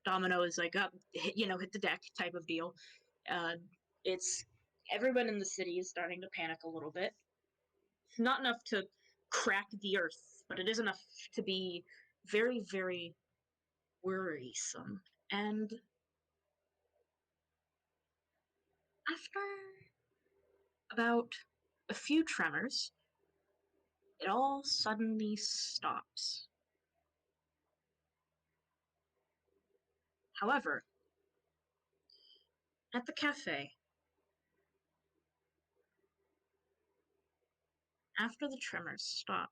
Domino is like, up, hit the deck type of deal. Uh, it's everyone in the city is starting to panic a little bit. Not enough to crack the earth, but it is enough to be very, very worrisome. And after about a few tremors, it all suddenly stops. However, at the cafe, after the tremors stop,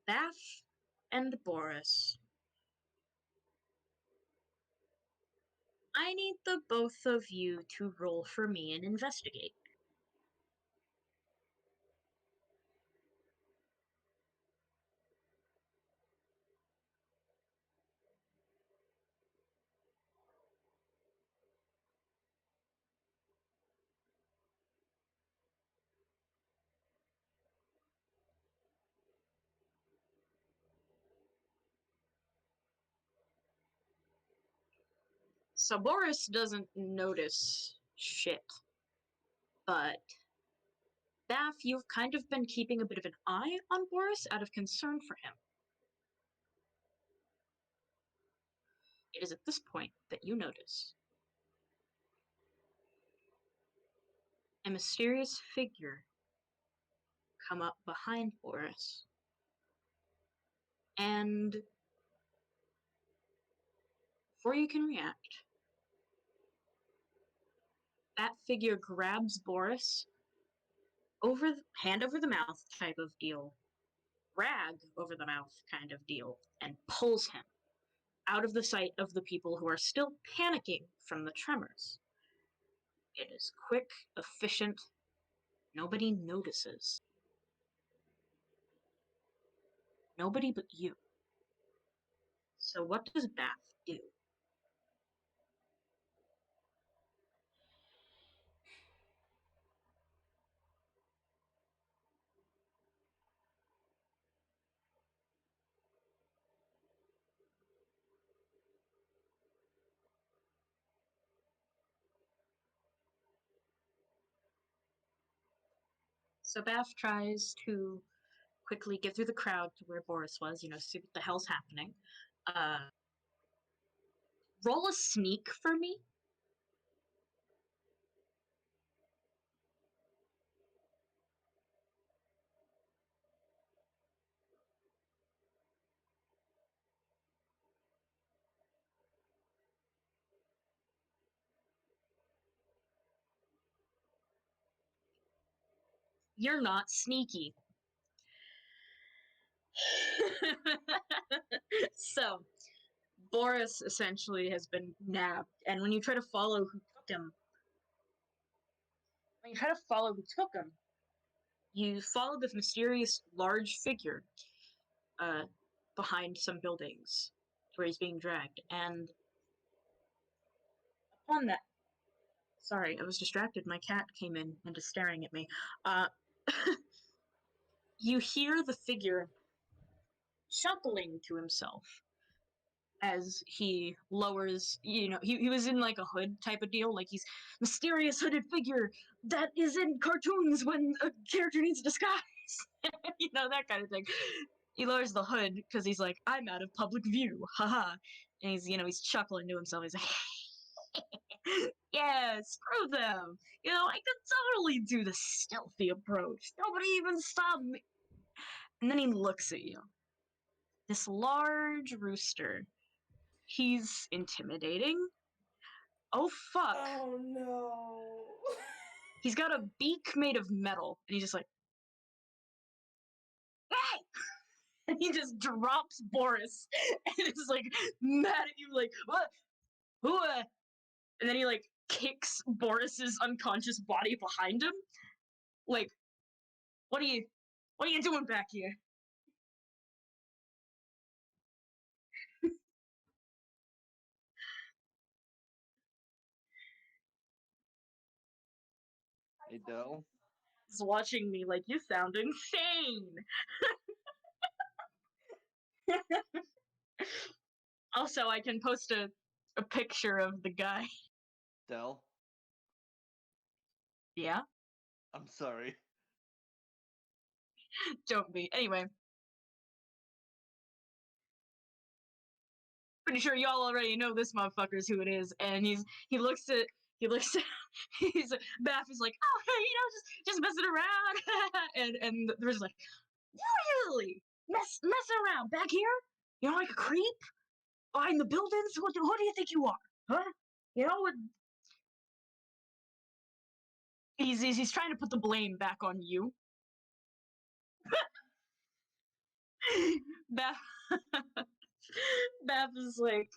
Bath and Boris, I need the both of you to roll for me and investigate. So Boris doesn't notice shit, but Bath, you've kind of been keeping a bit of an eye on Boris out of concern for him. It is at this point that you notice a mysterious figure come up behind Boris. And before you can react, that figure grabs Boris hand over the mouth type of deal, rag over the mouth kind of deal, and pulls him out of the sight of the people who are still panicking from the tremors. It is quick, efficient, nobody notices. Nobody but you. So what does Bath do? So Bath tries to quickly get through the crowd to where Boris was, see what the hell's happening. Roll a sneak for me. You're not sneaky. So, Boris essentially has been nabbed, and when you try to follow who took him, you follow this mysterious large figure behind some buildings where he's being dragged, and upon that, sorry, I was distracted. My cat came in and is staring at me. You hear the figure chuckling to himself as he lowers, he was in like a hood type of deal, like he's mysterious hooded figure that is in cartoons when a character needs disguise. That kind of thing. He lowers the hood because he's like, I'm out of public view, haha. And he's chuckling to himself. He's like, yeah, screw them. I could totally do the stealthy approach. Nobody even stopped me. And then he looks at you. This large rooster. He's intimidating. Oh, fuck. Oh no. He's got a beak made of metal, and he's just like, hey! And he just drops Boris, and is like mad at you, like, what? Who? And then he like kicks Boris's unconscious body behind him, like What are you doing back here? Hey, Dell. He's watching me like you sound insane. Also, I can post a picture of the guy. Dell. Yeah? I'm sorry. Don't be. Anyway. Pretty sure y'all already know this motherfucker's who it is, and he looks at he's Bath is like, oh hey, just messing around and the person's like, really? Mess around back here? You're like a creep? Behind the buildings? Who do you think you are? Huh? You know what? He's trying to put the blame back on you. Bath Bath is like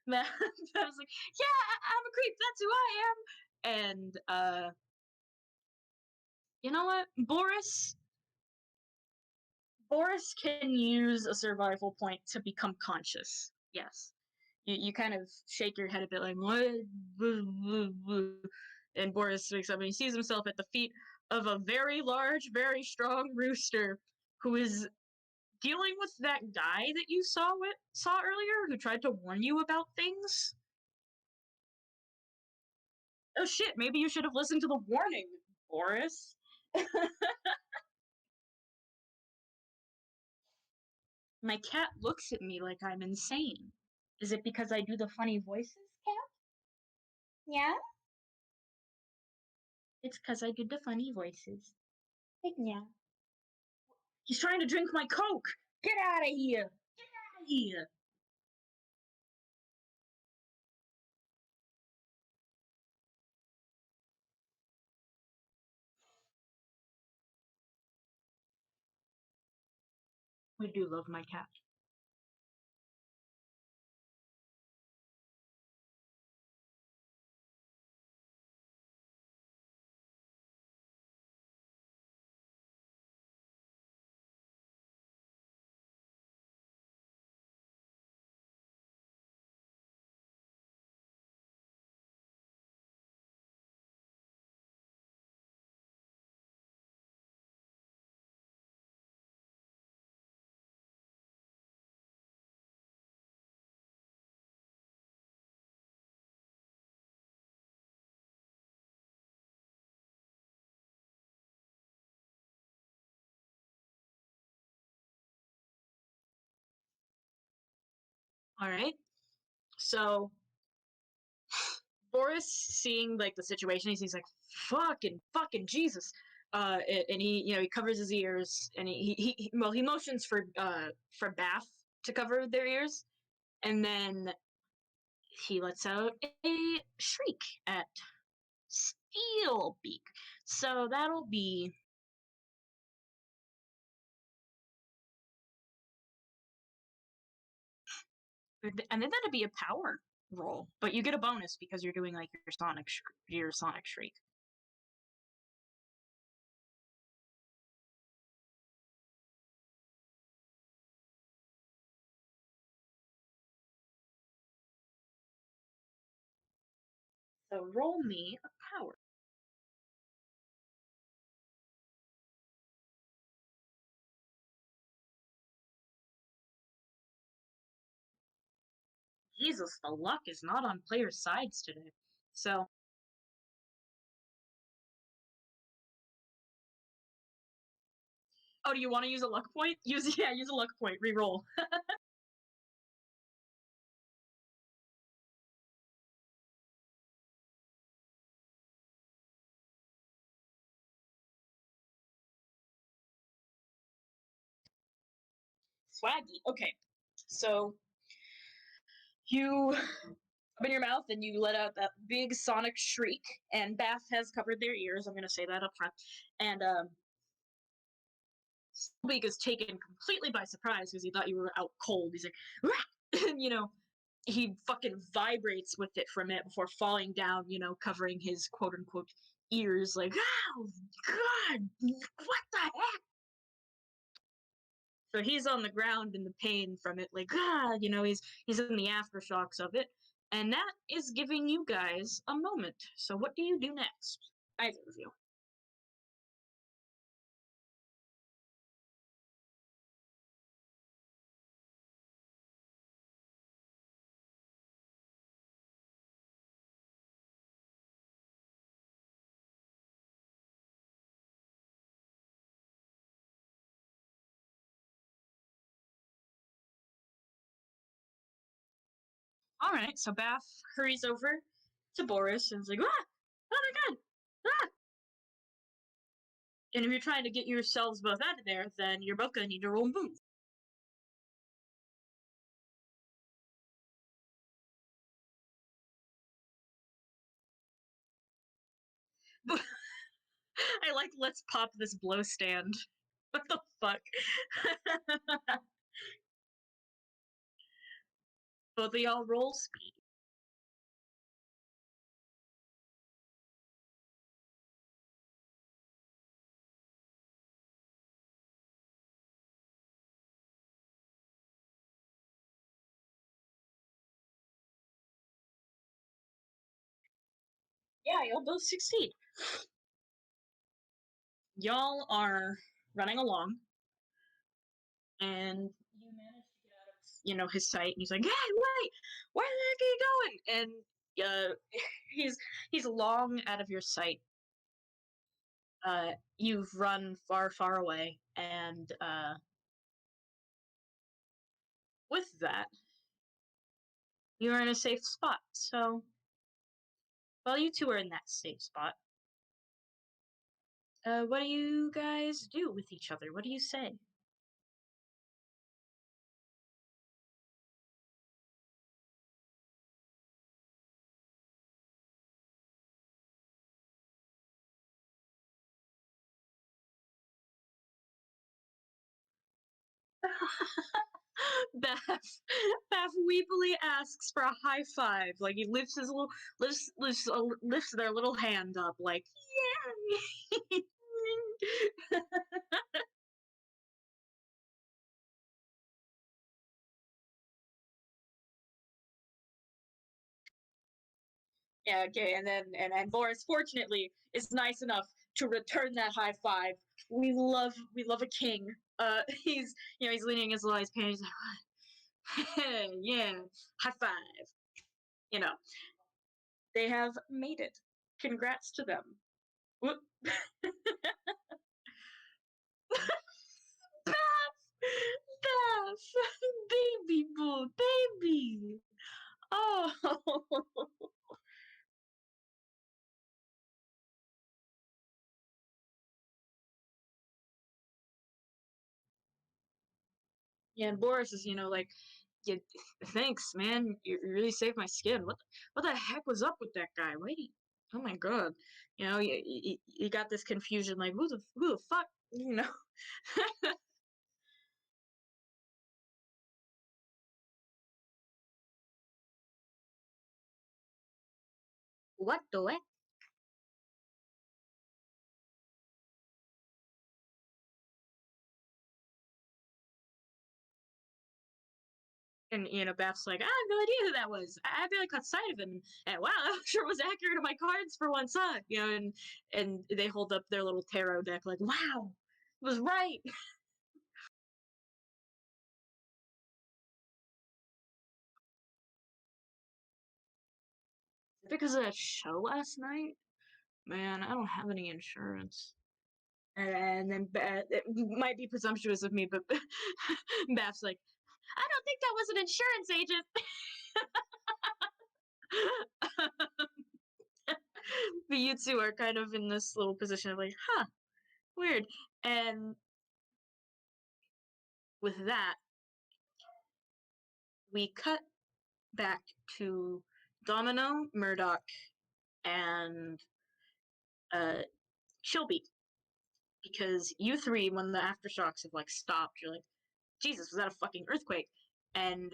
Bath is like, yeah, I'm a creep, that's who I am. And you know what? Boris can use a survival point to become conscious. Yes. You kind of shake your head a bit like, what? And Boris wakes up and he sees himself at the feet of a very large, very strong rooster who is dealing with that guy that you saw earlier who tried to warn you about things. Oh shit, maybe you should have listened to the warning, Boris. My cat looks at me like I'm insane. Is it because I do the funny voices, cat? Yeah? It's because I do the funny voices. Yeah. He's trying to drink my Coke! Get out of here! Get out of here! We do love my cat. Alright. So Boris seeing like the situation, he's like, fucking Jesus. And he covers his ears and he motions for Bath to cover their ears, and then he lets out a shriek at Steelbeak. So that'll be and then that'd be a power roll, but you get a bonus because you're doing like your sonic shriek. So roll me a power. Jesus, the luck is not on players' sides today. So oh, do you want to use a luck point? Use a luck point. Reroll. Swaggy. Okay, so you open your mouth and you let out that big sonic shriek, and Bath has covered their ears. I'm gonna say that up front, and Steelbeak is taken completely by surprise because he thought you were out cold. He's like, Wah! And he fucking vibrates with it for a minute before falling down, covering his quote unquote ears, like, oh, God, what the heck? So he's on the ground in the pain from it, like, he's in the aftershocks of it. And that is giving you guys a moment. So what do you do next? Either of you. All right, so Bath hurries over to Boris and is like, ah, oh my God, ah. And if you're trying to get yourselves both out of there, then you're both gonna need to roll move. I like, let's pop this blow stand. What the fuck? Both of y'all roll speed. Yeah, y'all both succeed. Y'all are running along, and you manage to get out of, his sight. And he's like, "Hey, wait, where the heck are you going?" And he's long out of your sight. You've run far, far away, and with that, you're in a safe spot. So, while you two are in that safe spot, what do you guys do with each other? What do you say? Beth weepily asks for a high five. Like he lifts his little lifts their little hand up. Like yeah. Yeah, okay, and Boris fortunately is nice enough to return that high five. We love a king. He's leaning his little eyes pan. He's like, yeah, high five. You know, they have made it. Congrats to them. Whoop. Beth, Beth, baby boo, baby. Oh, yeah. And Boris is, like, yeah, thanks, man. You really saved my skin. What the heck was up with that guy? Why do you, oh my god. You got this confusion, like, who the fuck, what the heck? And, Beth's like, I have no idea who that was. I barely caught sight of him. And wow, that sure was accurate of my cards for one side. And they hold up their little tarot deck, like, wow, it was right. Because of that show last night? Man, I don't have any insurance. And then it might be presumptuous of me, but Bath's like, I don't think that was an insurance agent. But you two are kind of in this little position of like, huh, weird. And with that, we cut back to Domino, Murdoch, and Shelby. Because you three, when the aftershocks have like stopped, you're like, Jesus, was that a fucking earthquake? And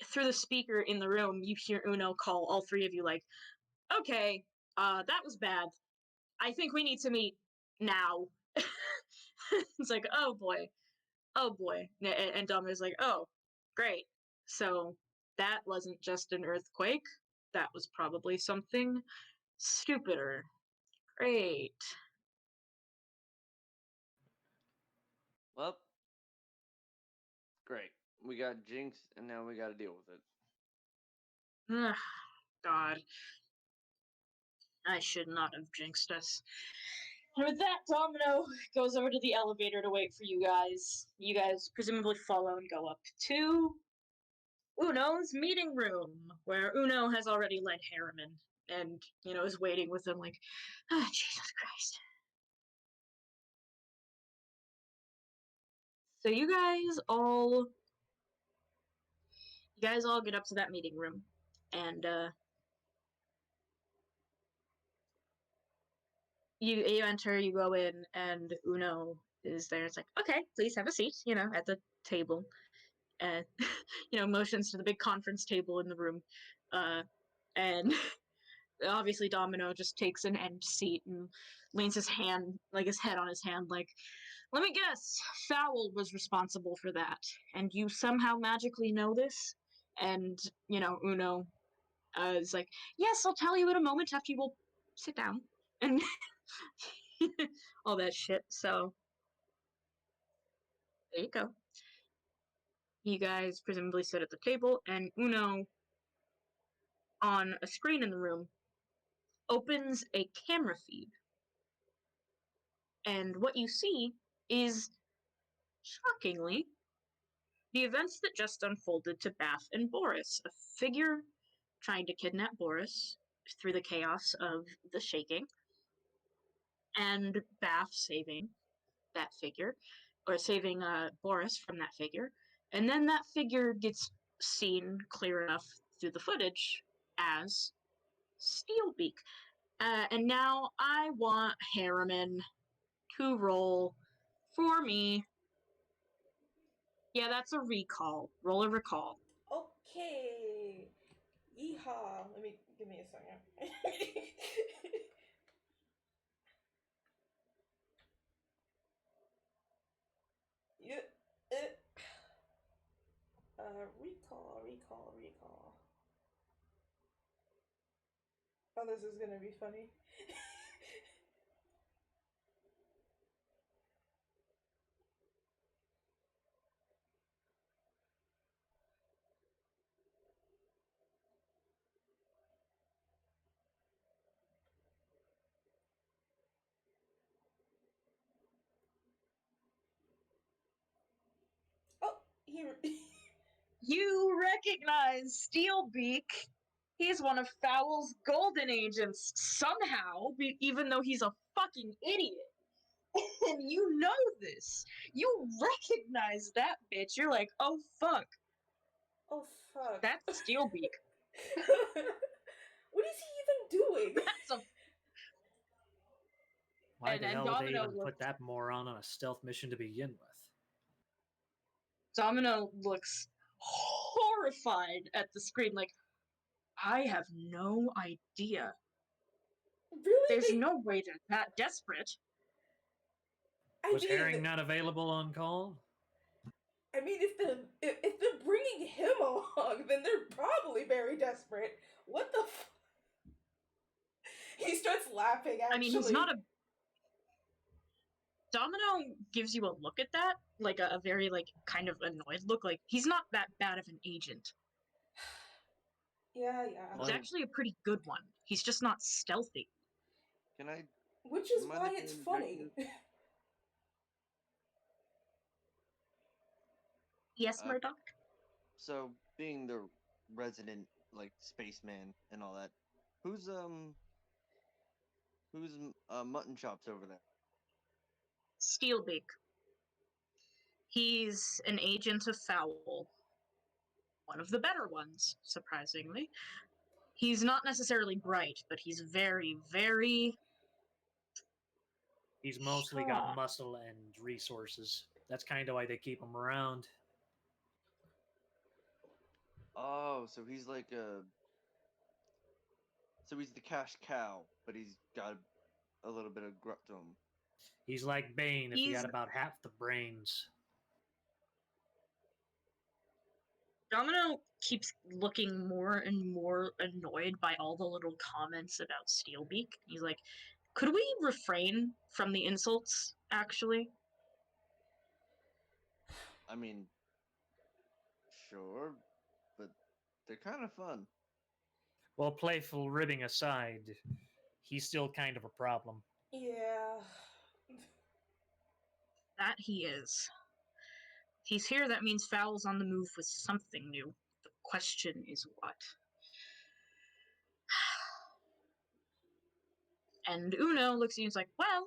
through the speaker in the room, you hear Uno call all three of you like, okay, that was bad. I think we need to meet now. It's like, oh boy, oh boy. And Domino's like, oh, great. So that wasn't just an earthquake. That was probably something stupider. Great. Well, great. We got Jinx, and now we got to deal with it. Ugh, God. I should not have jinxed us. And with that, Domino goes over to the elevator to wait for you guys. You guys presumably follow and go up to Uno's meeting room, where Uno has already led Harriman and, is waiting with them like, ah, Jesus Christ. So you guys all get up to that meeting room, and you enter, you go in, and Uno is there. It's like, okay, please have a seat, at the table. And motions to the big conference table in the room, and obviously Domino just takes an end seat and leans his head on his hand, like, let me guess, Fowl was responsible for that, and you somehow magically know this? And Uno is like, yes, I'll tell you in a moment after you will sit down, and all that shit. So there you go. You guys presumably sit at the table, and Uno, on a screen in the room, opens a camera feed. And what you see is, shockingly, the events that just unfolded to Bath and Boris, a figure trying to kidnap Boris through the chaos of the shaking, and Bath saving that figure, or saving Boris from that figure. And then that figure gets seen clear enough through the footage as Steelbeak. And now I want Harriman to roll for me. Yeah, that's a recall. Roll a recall. Okay. Yeehaw. Give me a second. Yeah. Recall. Oh, this is gonna be funny. Oh, here. You recognize Steelbeak. He's one of Fowl's golden agents somehow, even though he's a fucking idiot. And you know this. You recognize that bitch. You're like, oh fuck. Oh fuck. That's Steelbeak. What is he even doing? That's a. Why the And hell would they Domino even looks. put that moron on a stealth mission to begin with? Domino looks horrified at the screen, like, I have no idea. Really? There's no way they're that desperate. Was Herring not available on call? I mean, if they're bringing him along, then they're probably very desperate. What the? He starts laughing. Actually, I mean, he's not a. Domino gives you a look at that, like a very like kind of annoyed look. Like he's not that bad of an agent. Yeah. He's actually a pretty good one. He's just not stealthy. Can I? Which is mind why if I it's interject funny. here? Yes, Murdoch? So, being the resident like spaceman and all that, who's mutton chops over there? Steelbeak. He's an agent of Fowl. One of the better ones, surprisingly. He's not necessarily bright, but he's very, very. He's mostly got muscle and resources. That's kind of why they keep him around. Oh, so he's like a. So he's the cash cow, but he's got a little bit of grunt to him. He's like Bane if he He's had about half the brains. Domino keeps looking more and more annoyed by all the little comments about Steelbeak. He's like, could we refrain from the insults, actually? I mean, sure, but they're kind of fun. Well, playful ribbing aside, he's still kind of a problem. Yeah. That he is. If he's here, that means Fowl's on the move with something new. The question is what? And Uno looks at you and is like, well,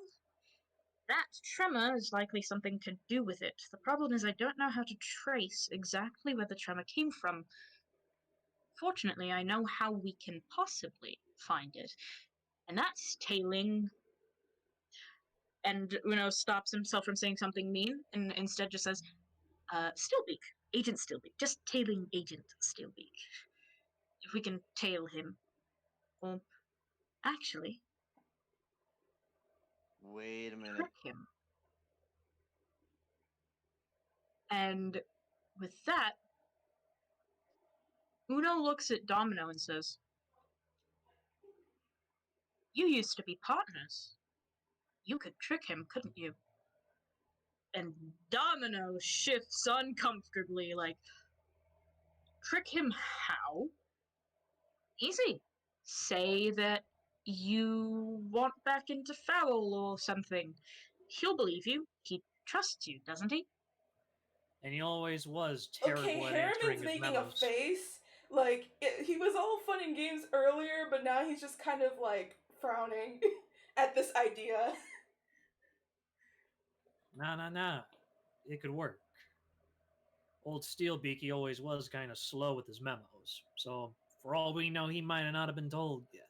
that tremor is likely something to do with it. The problem is I don't know how to trace exactly where the tremor came from. Fortunately, I know how we can possibly find it, and that's tailing. And Uno stops himself from saying something mean and instead just says, Steelbeak, Agent Steelbeak, just tailing Agent Steelbeak. If we can tail him. Well, actually, Wait a minute. trick him. And with that, Uno looks at Domino and says, you used to be partners. You could trick him, couldn't you? And Domino shifts uncomfortably, like, trick him how? Easy. Say that you want back into Fowl or something. He'll believe you. He trusts you, doesn't he? And he always was Okay, terrible at answering Harriman's his making a memos. face. Like, he was all fun and games earlier, but now he's just kind of like frowning at this idea. Nah. It could work. Old Steelbeaky always was kind of slow with his memos, so for all we know, he might not have been told yet.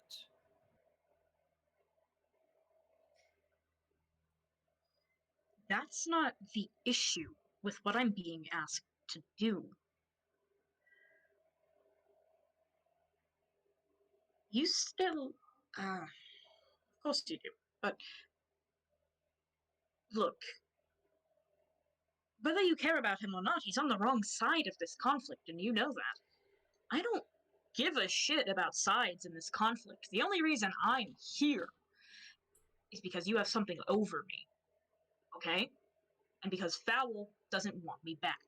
That's not the issue with what I'm being asked to do. You still. Of course you do. But look, whether you care about him or not, he's on the wrong side of this conflict, and you know that. I don't give a shit about sides in this conflict. The only reason I'm here is because you have something over me, okay? And because Fowl doesn't want me back.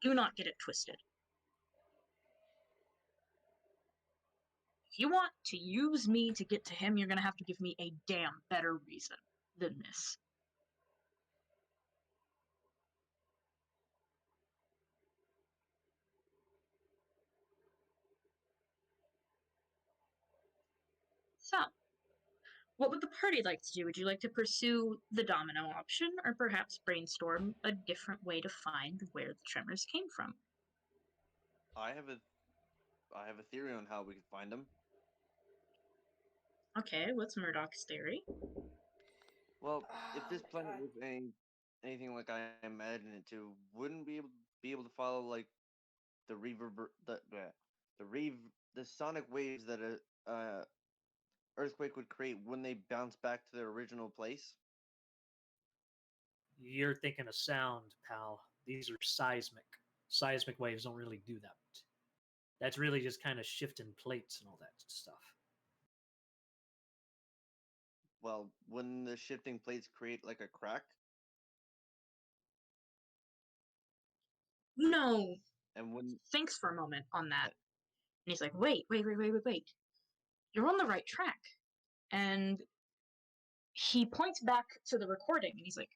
Do not get it twisted. If you want to use me to get to him, you're gonna have to give me a damn better reason than this. So, what would the party like to do? Would you like to pursue the domino option, or perhaps brainstorm a different way to find where the tremors came from? I have a I have a theory on how we could find them. Okay, what's Murdoch's theory? Well, if Oh this my planet god. was anything like I imagine it to, wouldn't be able to follow like the reverber the rev the sonic waves that a earthquake would create when they bounce back to their original place. You're thinking of sound, pal. These are seismic. Seismic waves don't really do that. That's really just kind of shifting plates and all that stuff. Well, when the shifting plates create like a crack, No, and when thinks for a moment on that. uh, And he's like, wait. You're on the right track. And he points back to the recording and he's like,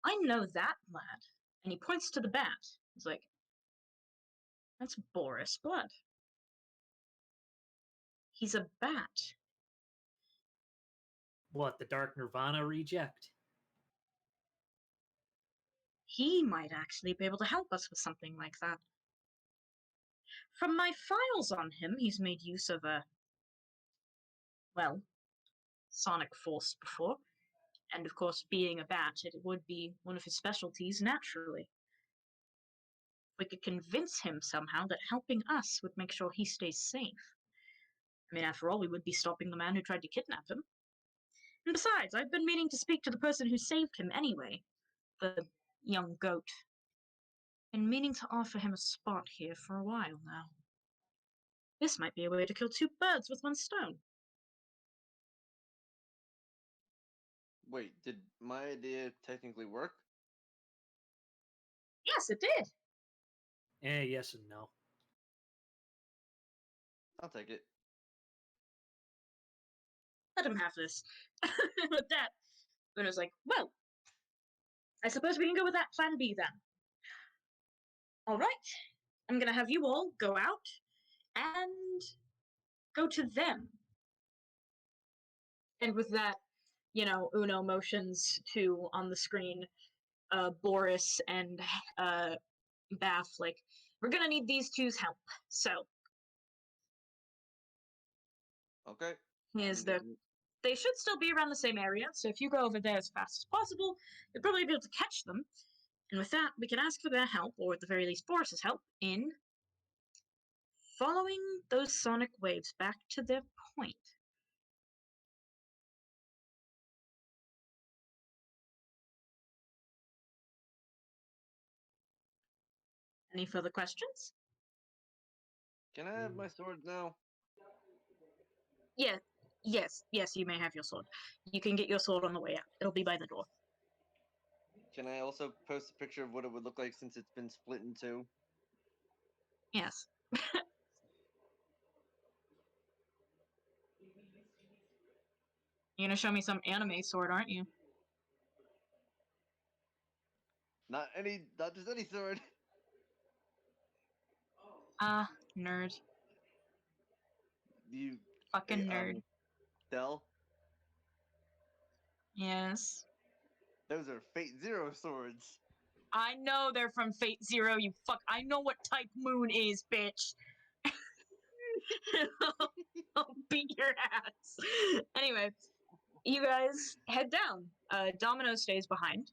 I know that lad. And he points to the bat. He's like, that's Boris Blood. He's a bat. What, the Dark Nirvana reject? He might actually be able to help us with something like that. From my files on him, he's made use of well, sonic force before. And of course, being a bat, it would be one of his specialties naturally. We could convince him somehow that helping us would make sure he stays safe. I mean, after all, we would be stopping the man who tried to kidnap him. And besides, I've been meaning to speak to the person who saved him anyway. The young goat. Been meaning to offer him a spot here for a while now. This might be a way to kill two birds with one stone. Wait, did my idea technically work? Yes, it did. Yes and no. I'll take it. Let him have this. With that, Uno's like, well, I suppose we can go with that plan B then. All right, I'm gonna have you all go out and go to them. And with that, Uno motions to on the screen Boris and Bath, like, we're gonna need these two's help. So Okay. here's I'm they should still be around the same area, so if you go over there as fast as possible, you'll probably be able to catch them. And with that, we can ask for their help, or at the very least Boris's help, in following those sonic waves back to their point. Any further questions? Can I have my sword now? Yeah, yes, you may have your sword. You can get your sword on the way out. It'll be by the door. Can I also post a picture of what it would look like since it's been split in two? Yes. You're gonna show me some anime sword, aren't you? Not just any sword. Ah, nerd. You, Fucking nerd. Dell, Yes. those are Fate Zero swords. I know they're from Fate Zero, you fuck. I know what type moon is, bitch. I'll beat your ass. Anyway, you guys head down. Domino stays behind.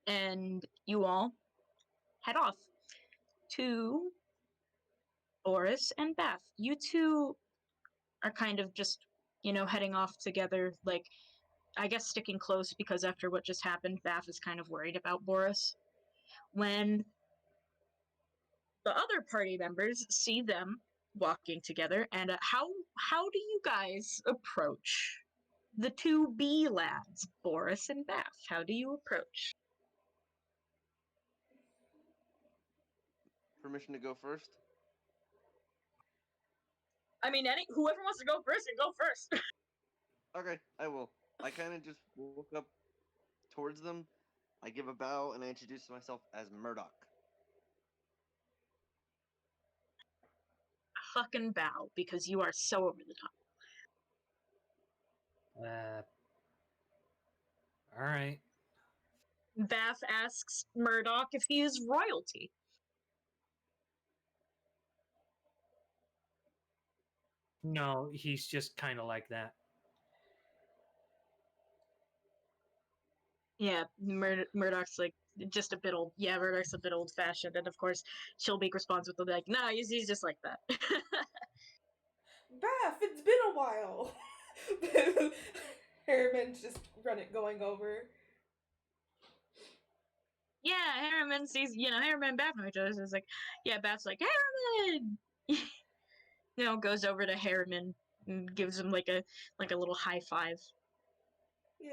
And you all head off to Boris and Beth. You two are kind of just, heading off together, like, I guess sticking close because after what just happened, Beth is kind of worried about Boris. When the other party members see them walking together, and how do you guys approach the two B lads, Boris and Beth? How do you approach? Permission to go first? I mean, whoever wants to go first can go first. Okay, I will. I kind of just walk up towards them. I give a bow and I introduce myself as Murdoch. Fucking bow, because you are so over the top. All right. Beth asks Murdoch if he is royalty. No, he's just kind of like that. Yeah, Murdoch's like just a bit old. Yeah, Murdoch's a bit old fashioned, and of course, Shelby responds with the like, "No, he's just like that." Bath, it's been a while. Harriman's just going over. Yeah, Harriman sees, Harriman and Beth know each other. So it's like, yeah, Beth's like, Harriman! Goes over to Harriman and gives him like a little high five. Yeah.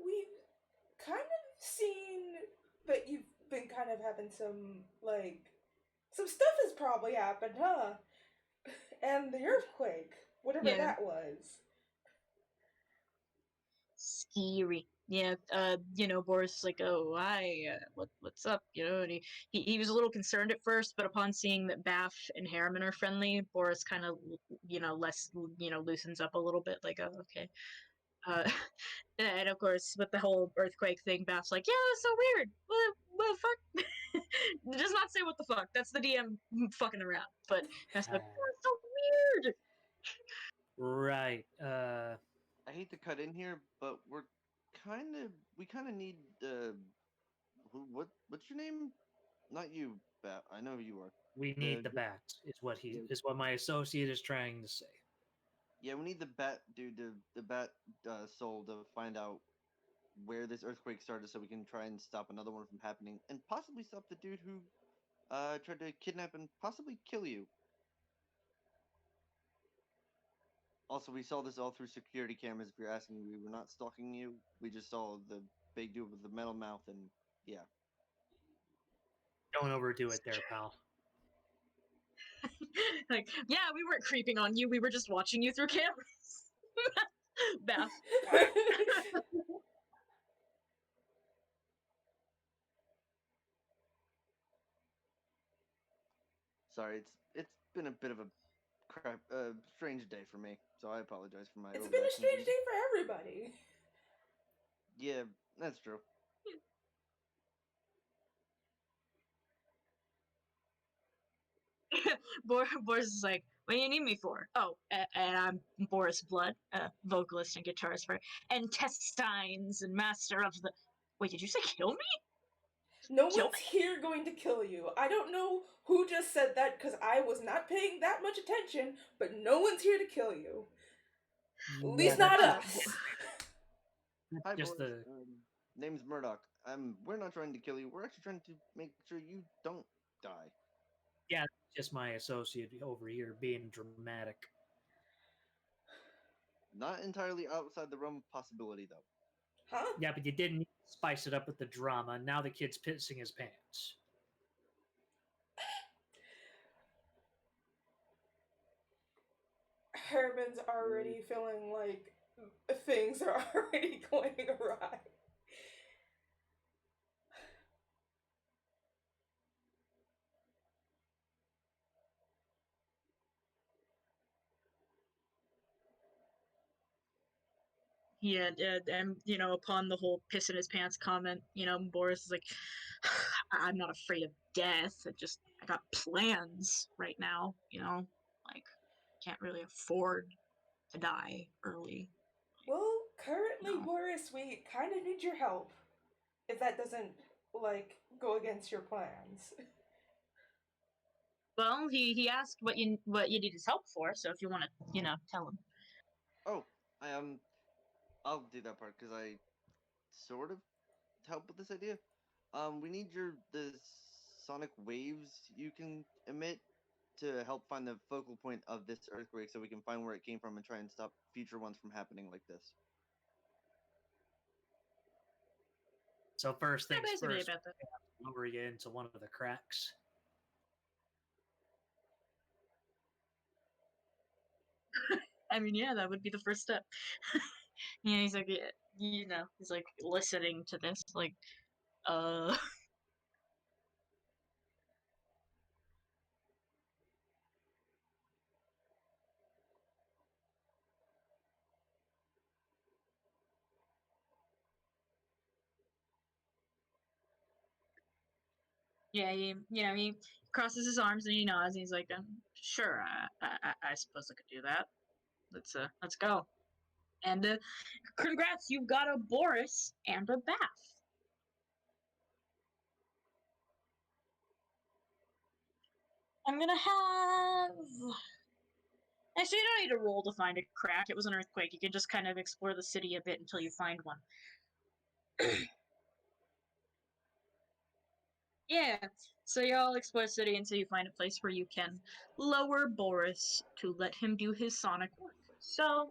We've kind of seen that you've been kind of having some stuff has probably happened, huh? And the earthquake, whatever Yeah, that was. scary. Yeah, Boris is like, oh, hi, what's up? And he was a little concerned at first, but upon seeing that Bath and Harriman are friendly, Boris kind of, less, loosens up a little bit, like, oh, okay. And of course, with the whole earthquake thing, Bath's like, yeah, that's so weird. What the fuck? Does not say what the fuck. That's the DM fucking around. But that's like, that's so weird. Right. I hate to cut in here, but we kind of need What's your name? Not you, Bat. I know who you are. We need the bat, Yeah, is what my associate is trying to say. yeah, we need the bat dude, the bat soul to find out where this earthquake started, so we can try and stop another one from happening, and possibly stop the dude who tried to kidnap and possibly kill you. Also, we saw this all through security cameras. If you're asking, we were not stalking you. We just saw the big dude with the metal mouth, and yeah. Don't overdo it there, pal. Like, yeah, we weren't creeping on you. We were just watching you through cameras. Beth. Sorry, it's been a bit of a strange day for me, so I apologize for my It's been a overreactions. strange day for everybody. Yeah, that's true. Boris is like, what do you need me for? Oh, and I'm Boris Blood, vocalist and guitarist for Intestines and master of the. Wait, did you say kill me? No Kill one's here going to kill you. I don't know who just said that because I was not paying that much attention, but no one's here to kill you. At Yeah, least not Hi, us. just Boris. the Name's Murdoch. We're not trying to kill you. We're actually trying to make sure you don't die. yeah, just my associate over here being dramatic. Not entirely outside the realm of possibility, though. Huh? Yeah, but you didn't spice it up with the drama. Now the kid's pissing his pants. Herman's already feeling like things are already going awry. Yeah, and upon the whole piss in his pants comment, Boris is like, I'm not afraid of death. I got plans right now. Like can't really afford to die early. Well, currently, No. Boris, we kind of need your help. If that doesn't, like, go against your plans. Well, he asked what you need his help for. So if you want to, tell him. Oh, I I'll do that part because I sort of help with this idea. We need the sonic waves you can emit to help find the focal point of this earthquake, so we can find where it came from and try and stop future ones from happening like this. So first Yeah, things basically first, about that. lower you into one of the cracks. I mean, yeah, that would be the first step. Yeah, he's like, yeah, he's like listening to this, like, uh. Yeah, he crosses his arms and he nods. And he's like, "Sure, I suppose I could do that. Let's go." And congrats, you've got a Boris and a bath. I'm gonna have. Actually, you don't need to roll to find a crack. It was an earthquake. You can just kind of explore the city a bit until you find one. Yeah. So you all explore the city until you find a place where you can lower Boris to let him do his sonic work. So,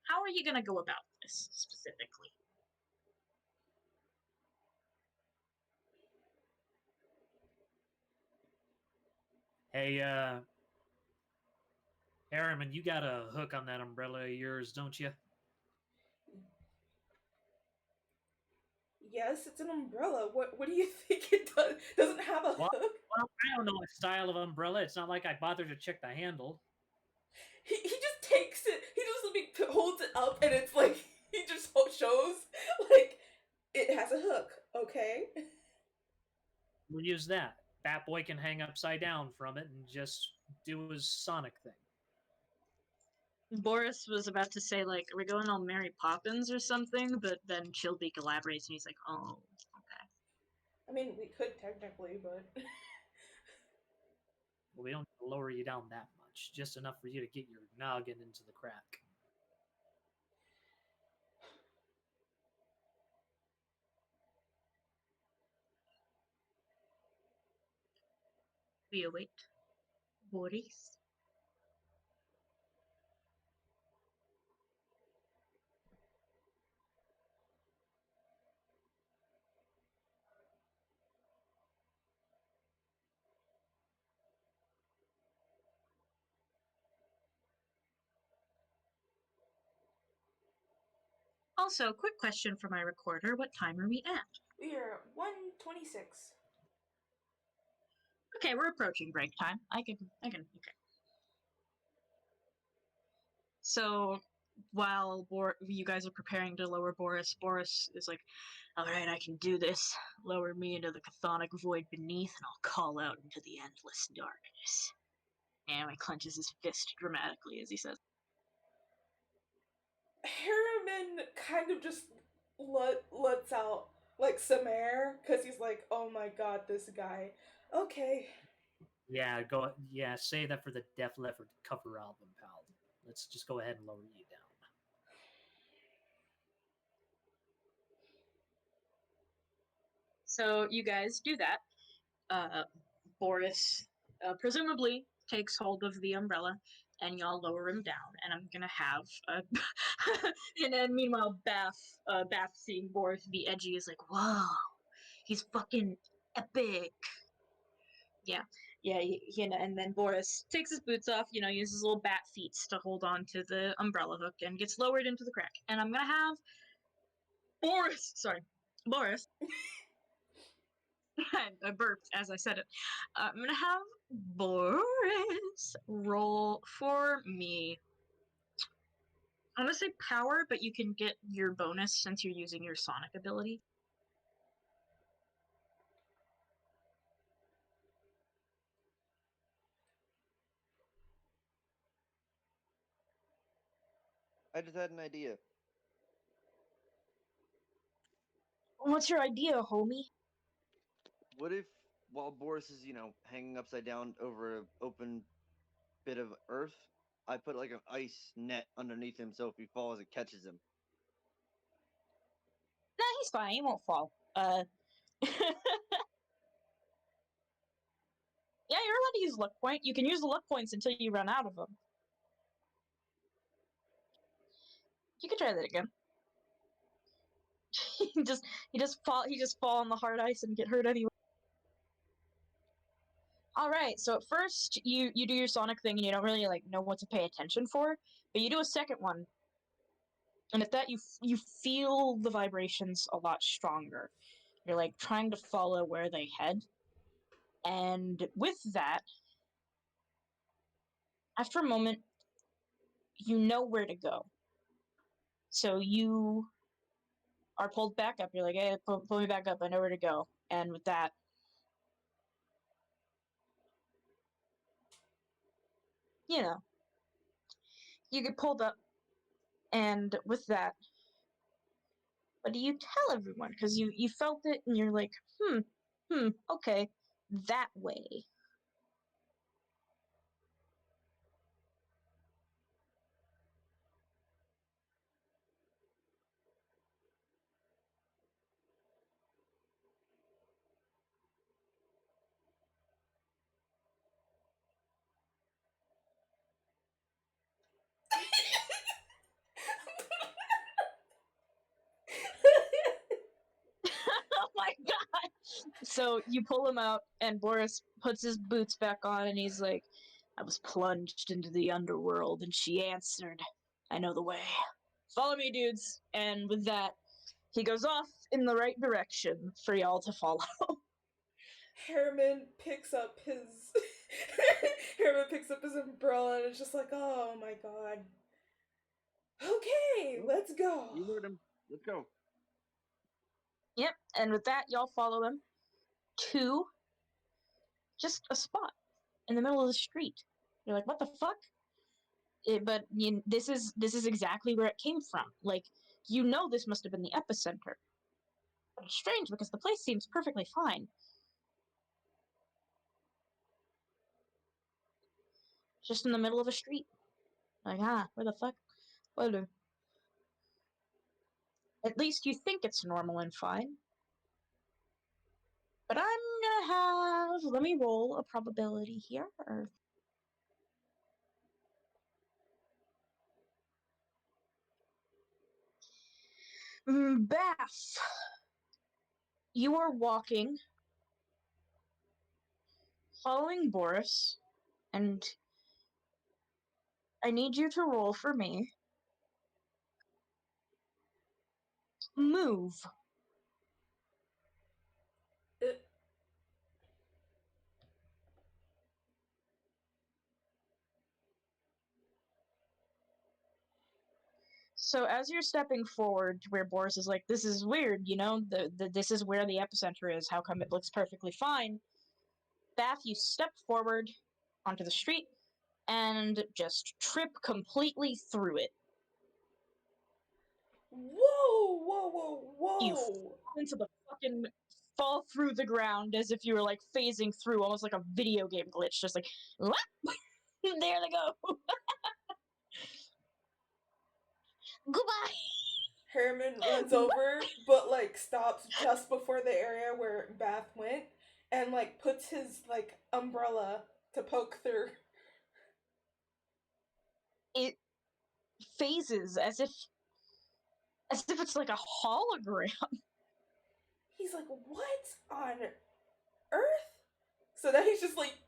how are you gonna go about this specifically? Hey, Harriman, you got a hook on that umbrella of yours, don't you? Yes, it's an umbrella. What do you think it does? Doesn't have a Well, hook? I don't know a style of umbrella. It's not like I bothered to check the handle. He just takes it. He just holds it up, and it's like he just shows like it has a hook. Okay. We'll use that. Batboy can hang upside down from it and just do his sonic thing. Boris was about to say, like, are we going all Mary Poppins or something? But then Chilbeak elaborates and he's like, oh, okay. I mean, we could technically, but Well, we don't lower you down that much, just enough for you to get your noggin into the crack. We await Boris. Also, quick question for my recorder. What time are we at? we are 1:26. Okay, we're approaching break time. I can, okay. So, while you guys are preparing to lower Boris, Boris is like, alright, I can do this. Lower me into the chthonic void beneath, and I'll call out into the endless darkness. And he clenches his fist dramatically as he says, Harriman kind of just lets out like some air because he's like, oh my god, this guy. Okay. Yeah, go. Yeah, say that for the Def Leppard cover album, pal. Let's just go ahead and lower you down. So you guys do that. Boris presumably takes hold of the umbrella, and y'all lower him down. And I'm gonna have and then meanwhile, Bath seeing Boris be edgy is like, "Whoa, he's fucking epic." Yeah, and then Boris takes his boots off. Uses his little bat feet to hold on to the umbrella hook and gets lowered into the crack. And I'm gonna have Boris. I burped as I said it. I'm gonna have Boris roll for me. I'm gonna say power, but you can get your bonus since you're using your sonic ability. I just had an idea. What's your idea, homie? What if, while Boris is, hanging upside down over an open bit of earth, I put like an ice net underneath him so if he falls, it catches him? Nah, he's fine. He won't fall. Yeah, you're allowed to use luck point. You can use the luck points until you run out of them. You can try that again. he just fall on the hard ice and get hurt anyway. All right, so at first you do your sonic thing and you don't really know what to pay attention for, but you do a second one, and at that you feel the vibrations a lot stronger. You're trying to follow where they head, and with that, after a moment, you know where to go. So you are pulled back up. You're like, hey, pull me back up. I know where to go. And with that, you get pulled up, and with that, what do you tell everyone? Because you felt it, and you're like, okay, that way. Oh my god! So you pull him out, and Boris puts his boots back on, and he's like, I was plunged into the underworld, and she answered, I know the way. Follow me, dudes. And with that, he goes off in the right direction for y'all to follow. Harriman picks up his Harriman picks up his umbrella and it's just like, oh my god. Okay, let's go. You heard him. Let's go. Yep, and with that, y'all follow him to just a spot in the middle of the street. You're like, what the fuck? but this is exactly where it came from. Like, this must have been the epicenter. But it's strange because the place seems perfectly fine. Just in the middle of a street. Like, where the fuck? What? At least you think it's normal and fine. But I'm gonna have. Let me roll a probability here. Bath. You are walking, following Boris, and I need you to roll for me. Move. It, So as you're stepping forward to where Boris is like, this is weird, this is where the epicenter is. How come it looks perfectly fine? Bath, you step forward onto the street and just trip completely through it. whoa, whoa, whoa, You whoa! fall through the ground as if you were like phasing through, almost like a video game glitch, just like, there they go. Goodbye. Harriman runs over, but like stops just before the area where Bath went, and like puts his like umbrella to poke through. It phases as if it's like a hologram. He's like, "What on earth?" So then he's just like,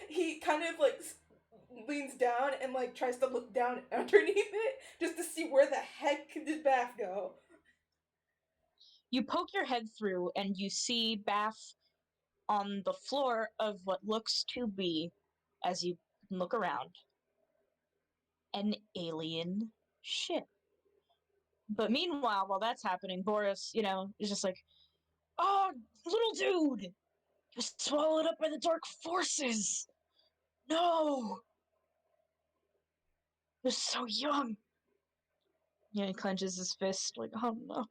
he kind of like leans down and like tries to look down underneath it just to see where the heck did Bath go. You poke your head through and you see Bath on the floor of what looks to be, as you look around, an alien ship. But meanwhile, while that's happening, Boris, is just like, oh, little dude, you're swallowed up by the dark forces. No, you're so young. Yeah, he clenches his fist, like, oh no.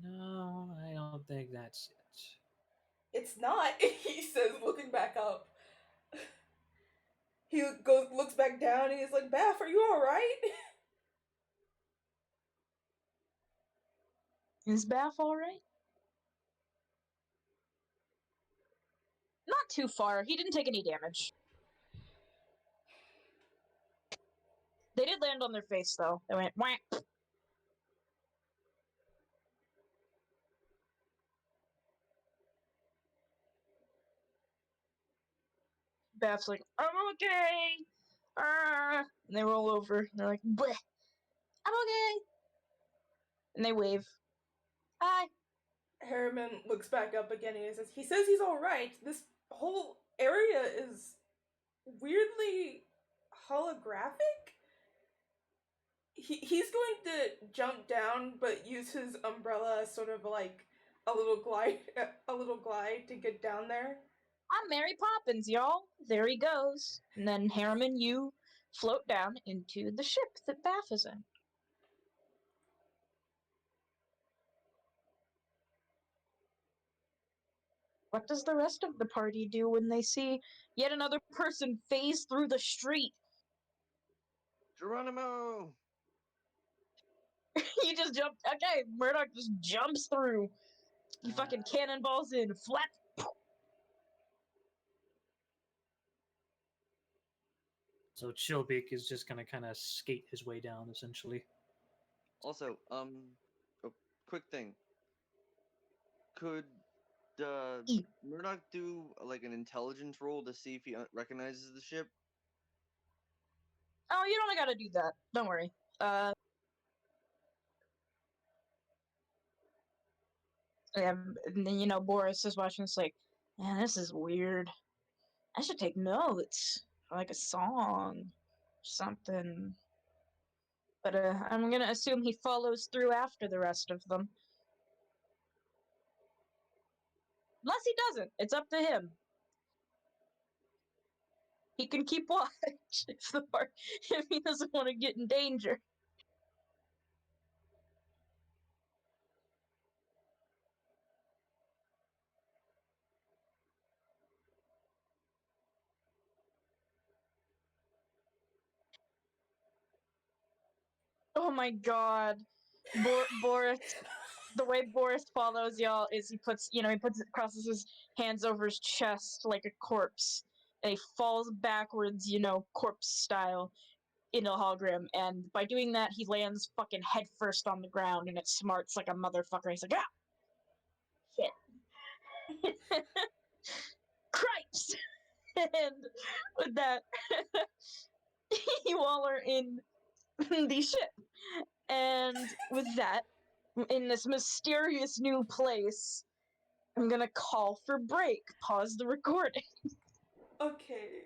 No, I don't think that's it. It's not, he says, looking back up. He looks back down, and he's like, "Bath, are you all right?" Is Bath all right? Not too far. He didn't take any damage. They did land on their face, though. They went, whack. Bath's like, I'm okay. And they roll over. And they're like, bleh, I'm okay. And they wave. Hi. Harriman looks back up again, and he says he's all right. This whole area is weirdly holographic. He's going to jump down, but use his umbrella as sort of like a little glide to get down there. I'm Mary Poppins, y'all. There he goes. And then Harriman, you float down into the ship that Bath is in. What does the rest of the party do when they see yet another person phase through the street? Geronimo! He just jumped. Okay, Murdoch just jumps through. He fucking cannonballs in. Flat. So Chillbeak is just gonna kind of skate his way down, essentially. Also, a quick thing. Could Murdoch do like an intelligence roll to see if he recognizes the ship? Oh, you don't gotta do that. Don't worry. Yeah, and then, Boris is watching. It's like, man, this is weird. I should take notes for like a song, something. But I'm gonna assume he follows through after the rest of them. Unless he doesn't, it's up to him. He can keep watch if he doesn't want to get in danger. Oh my god. Boris, the way Boris follows y'all is he crosses his hands over his chest like a corpse, and he falls backwards, corpse style, in a hologram, and by doing that, he lands fucking headfirst on the ground, and it smarts like a motherfucker. He's like, ah! Shit. Cripes! And with that, you all are in the ship. And with that, in this mysterious new place, I'm gonna call for break. Pause the recording. Okay.